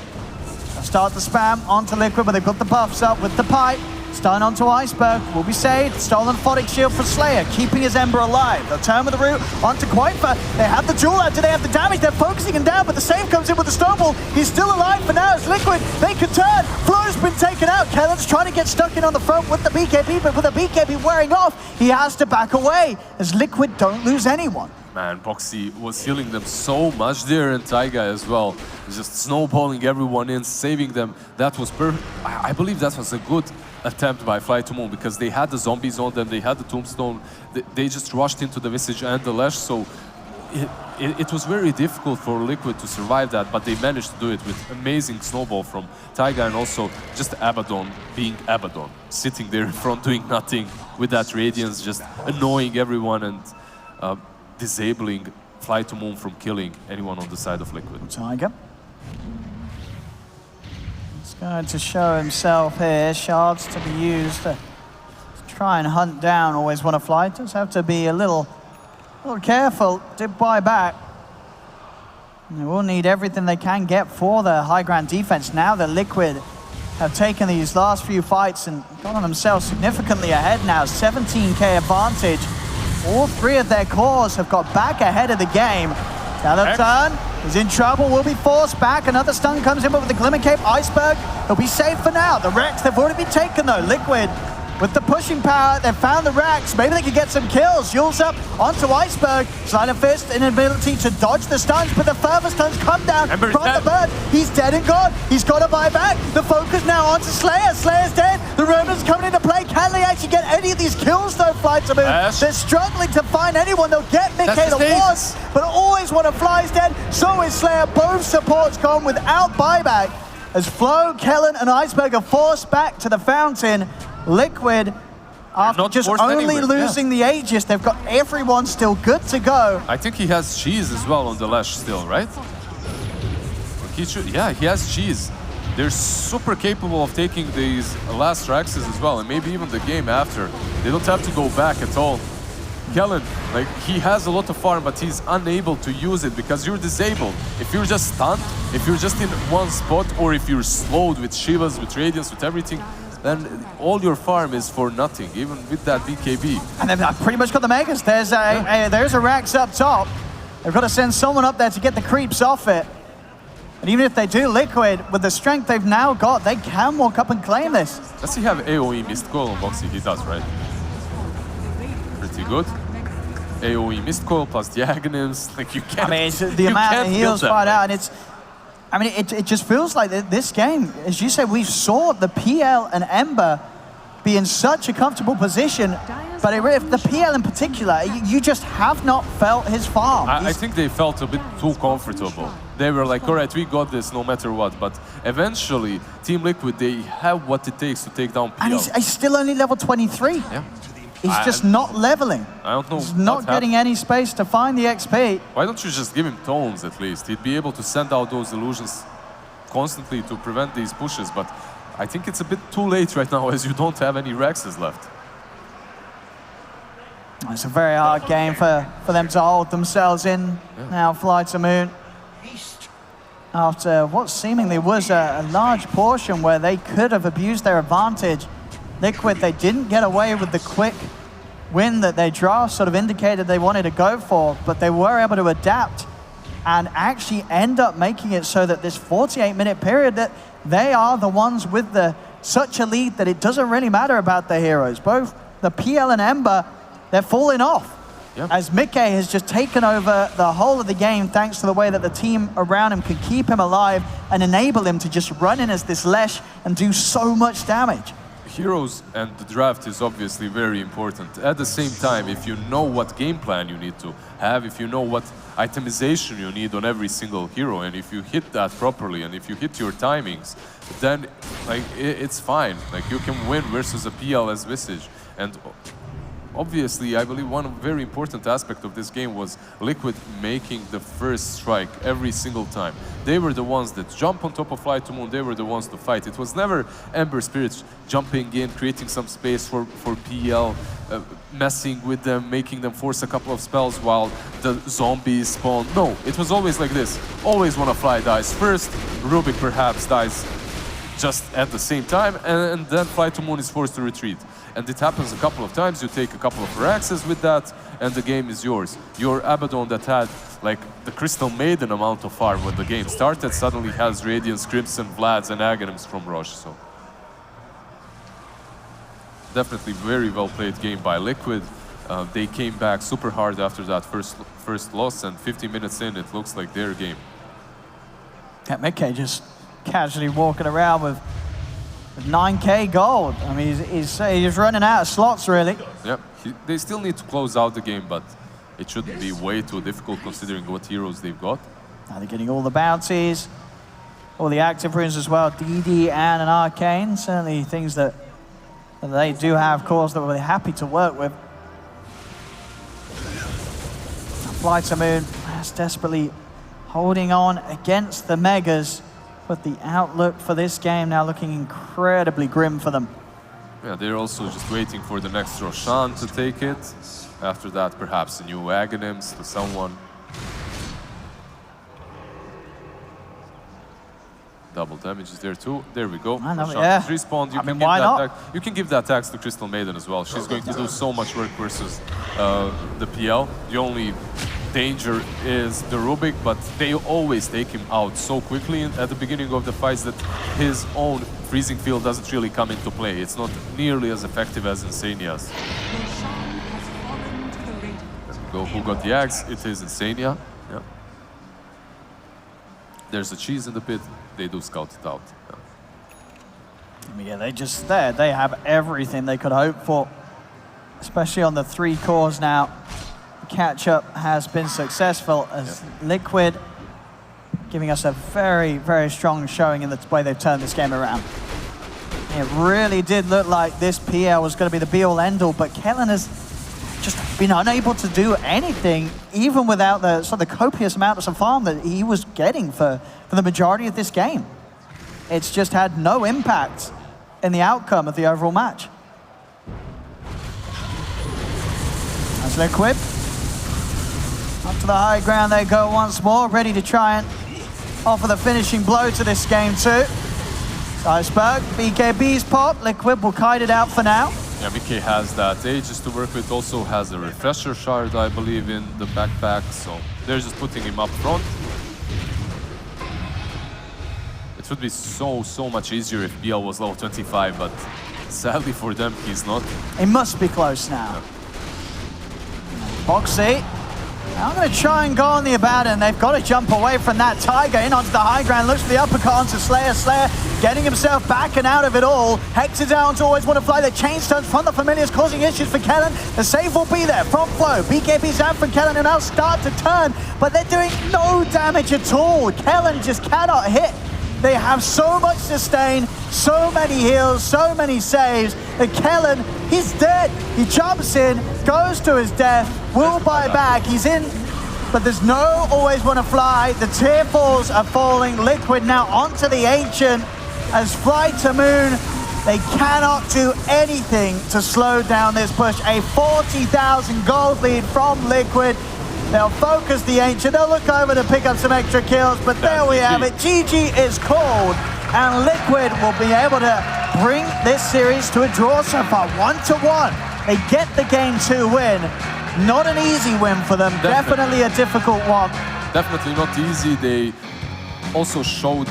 Speaker 7: Start the spam onto Liquid, but they've got the buffs up with the pipe. Stun onto Iceberg, will be saved. Stolen Photic Shield for Slayer, keeping his Ember alive. They'll turn with the root onto Koipa. They have the duel out, do they have the damage? They're focusing him down, but the save comes in with the Snowball. He's still alive for now as Liquid. They can turn. Flo's been taken out. Kellen's trying to get stuck in on the front with the BKB, but with the BKB wearing off, he has to back away as Liquid don't lose anyone.
Speaker 8: Man, Boxy was healing them so much there, and Taiga as well. Just snowballing everyone in, saving them. That was perfect. I believe that was a good attempt by Flytomoon because they had the zombies on them, they had the tombstone, they just rushed into the Visage and the Lash, so it was very difficult for Liquid to survive that, but they managed to do it with amazing snowball from Taiga and also just Abaddon being Abaddon, sitting there in front doing nothing with that Radiance, just annoying everyone and disabling Flytomoon from killing anyone on the side of Liquid.
Speaker 7: Taiga. He's going to show himself here. Shards to be used to try and hunt down Always Wanna Fly. Does have to be a little careful. Did buy back. And they will need everything they can get for the high ground defense. Now that Liquid have taken these last few fights and gotten themselves significantly ahead now. 17k advantage. All three of their cores have got back ahead of the game. Teleturn is in trouble, will be forced back. Another stun comes in, but with the Glimmer Cape, Iceberg, he'll be safe for now. The Rex, they've already been taken though. Liquid, with the pushing power, they've found the Rex. Maybe they could get some kills. Yule's up onto Iceberg. Sleight of Fist, inability to dodge the stuns, but the further stuns come down from the bird. He's dead and gone. He's got to buy back. The focus now onto Slayer. Slayer's dead. The Roman's coming into play. Can they actually get any of these kills though, Flytomoon? They're struggling to find anyone. They'll get Mickey the once, but Always Wanna Fly's dead. So is Slayer. Both supports gone without buyback. As Flo, Kellen, and Iceberg are forced back to the fountain. Liquid, after just only losing the Aegis, they've got everyone still good to go.
Speaker 8: I think he has cheese as well on the Lash still, right? Yeah, he has cheese. They're super capable of taking these last Raxes as well, and maybe even the game after. They don't have to go back at all. Kellen, like, he has a lot of farm, but he's unable to use it because you're disabled. If you're just stunned, if you're just in one spot, or if you're slowed with Shivas, with Radiance, with everything, then all your farm is for nothing, even with that BKB.
Speaker 7: And they've pretty much got the Megas. There's a Rax up top. They've got to send someone up there to get the creeps off it. And even if they do, Liquid, with the strength they've now got, they can walk up and claim this.
Speaker 8: Does he have AoE Mist Coil on Moxie? He does, right? Pretty good. AoE Mist Coil plus Diagonals, like you can't.
Speaker 7: I mean, it's the amount of heals fired out, and it's. I mean, it just feels like this game, as you said, we saw the PL and Ember be in such a comfortable position, but if the PL in particular, you just have not felt his farm.
Speaker 8: I think they felt a bit too comfortable. They were like, all right, we got this no matter what, but eventually, Team Liquid, they have what it takes to take down PL.
Speaker 7: And he's still only level 23.
Speaker 8: Yeah.
Speaker 7: He's just not leveling.
Speaker 8: I don't know.
Speaker 7: He's not getting any space to find the XP.
Speaker 8: Why don't you just give him tones at least? He'd be able to send out those illusions constantly to prevent these pushes, but I think it's a bit too late right now as you don't have any Rexes left.
Speaker 7: It's a very hard game for them to hold themselves in. Now Flytomoon, after what seemingly was a large portion where they could have abused their advantage, Liquid, they didn't get away with the quick win that their draft sort of indicated they wanted to go for, but they were able to adapt and actually end up making it so that this 48-minute period that they are the ones with such a lead that it doesn't really matter about the heroes. Both the PL and Ember, they're falling off. Yep. As Mickey has just taken over the whole of the game thanks to the way that the team around him can keep him alive and enable him to just run in as this Lesh and do so much damage.
Speaker 8: Heroes and the draft is obviously very important. At the same time, if you know what game plan you need to have, if you know what itemization you need on every single hero, and if you hit that properly, and if you hit your timings, then like it's fine. Like you can win versus a PL as Visage. And obviously, I believe one very important aspect of this game was Liquid making the first strike every single time. They were the ones that jump on top of Flytomoon, they were the ones to fight. It was never Ember Spirits jumping in, creating some space for PL, messing with them, making them force a couple of spells while the zombies spawn. No, it was always like this. Always Wanna Fly dies first, Rubik perhaps dies just at the same time, and then Flytomoon is forced to retreat. And it happens a couple of times, you take a couple of Raxes with that, and the game is yours. Your Abaddon that had like the Crystal Maiden amount of farm when the game started suddenly has Radiance, Crimson, Vlads, and Aghanims from Roche. So definitely very well played game by Liquid. They came back super hard after that first loss, and 50 minutes in, it looks like their game.
Speaker 7: Yeah, Mickey just casually walking around with With 9K gold. I mean, he's running out of slots, really.
Speaker 8: Yep. They still need to close out the game, but it shouldn't be way too difficult considering what heroes they've got.
Speaker 7: Now they're getting all the bounties, all the active runes as well. DD and an Arcane. Certainly things that they do have cores that we're happy to work with. Flytomoon is desperately holding on against the Megas, but the outlook for this game now looking incredibly grim for them.
Speaker 8: Yeah, they're also just waiting for the next Roshan to take it. After that, perhaps a new Aghanims to someone. Double damage is there too. There we go.
Speaker 7: Yeah.
Speaker 8: Respawned.
Speaker 7: I mean, why not?
Speaker 8: You can give that axe to Crystal Maiden as well. She's going to do so much work versus the PL. The only danger is the Rubik, but they always take him out so quickly at the beginning of the fights that his own freezing field doesn't really come into play. It's not nearly as effective as Insania's. Go, who got the axe? It is Insania. Yeah. There's a cheese in the pit. They do scout it out.
Speaker 7: Yeah, they have everything they could hope for, especially on the 3 cores now. The catch-up has been successful as Liquid giving us a very, very strong showing in the way they've turned this game around. It really did look like this PL was going to be the be-all, end-all, but Kellen has just been unable to do anything, even without the sort of copious amounts of farm that he was getting for the majority of this game. It's just had no impact in the outcome of the overall match. That's Liquid. Up to the high ground they go once more, ready to try and offer the finishing blow to this game too. Iceberg, BKB's pop, Liquid will kite it out for now.
Speaker 8: Yeah, BK has that Aegis to work with, also has a refresher shard, I believe, in the backpack, so they're just putting him up front. It would be so much easier if BL was level 25, but sadly for them, he's not.
Speaker 7: He must be close now. Boxy. I'm going to try and go on the Abaddon. They've got to jump away from that Tiger in onto the high ground. Looks for the uppercut onto Slayer. Slayer getting himself back and out of it all. Hector down to always want to fly. The chain stones from the Familiars causing issues for Kellen. The save will be there from Flow. BKB's out from Kellen who now start to turn, but they're doing no damage at all. Kellen just cannot hit. They have so much sustain, so many heals, so many saves. And Kellen, he's dead. He jumps in, goes to his death, will buy back. He's in, but there's no always want to fly. The tier 4s are falling. Liquid now onto the Ancient as Flytomoon. They cannot do anything to slow down this push. A 40,000 gold lead from Liquid. They'll focus the Ancient, they'll look over to pick up some extra kills, but there we have it. GG is called, and Liquid will be able to bring this series to a draw so far, 1-1. They get the game 2 win. Not an easy win for them, definitely a difficult one.
Speaker 8: Definitely not easy. They also showed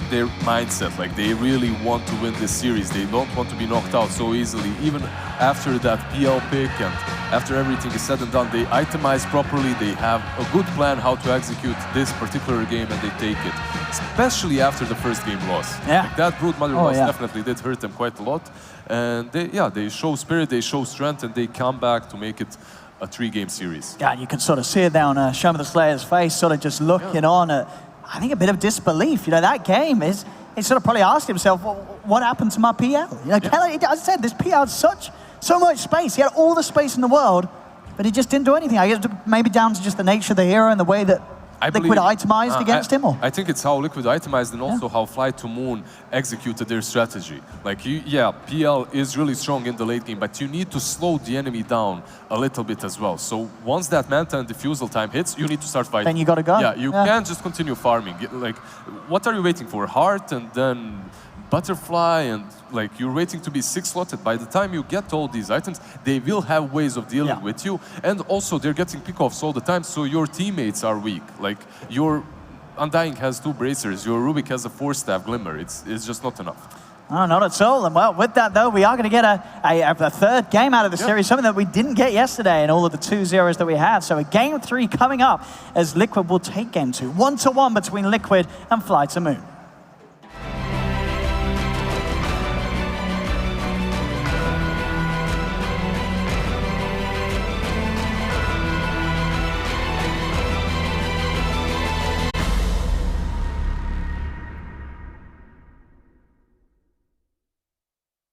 Speaker 8: their mindset, like they really want to win this series. They don't want to be knocked out so easily. Even after that PL pick and after everything is said and done, they itemize properly. They have a good plan how to execute this particular game, and they take it. Especially after the first game loss. Yeah. Like that Broodmother loss definitely did hurt them quite a lot. And they show spirit, they show strength, and they come back to make it a 3-game series.
Speaker 7: Yeah, you can sort of see it down Shaman the Slayer's face, sort of just looking on at, I think, a bit of disbelief. You know, that game is, he sort of probably asked himself, well, what happened to my PL? You know, Kelly, as I said, this PL had so much space. He had all the space in the world, but he just didn't do anything. I guess maybe down to just the nature of the hero and the way that Liquid itemized against him? Or?
Speaker 8: I think it's how Liquid itemized and also how Flytomoon executed their strategy. Like, PL is really strong in the late game, but you need to slow the enemy down a little bit as well. So once that Manta and Diffusal time hits, you need to start fighting.
Speaker 7: Then you gotta go.
Speaker 8: Yeah, you can't just continue farming. Like, what are you waiting for? Heart and then Butterfly, and like you're waiting to be 6-slotted. By the time you get all these items, they will have ways of dealing with you, and also they're getting pickoffs all the time, so your teammates are weak. Like your Undying has 2 bracers, your Rubik has a 4-staff Glimmer. It's just not enough.
Speaker 7: Oh, not at all. And well, with that though, we are going to get a third game out of the series, something that we didn't get yesterday in all of the 2-0s that we had. So a game 3 coming up as Liquid will take game 2. 1-1 between Liquid and Flytomoon.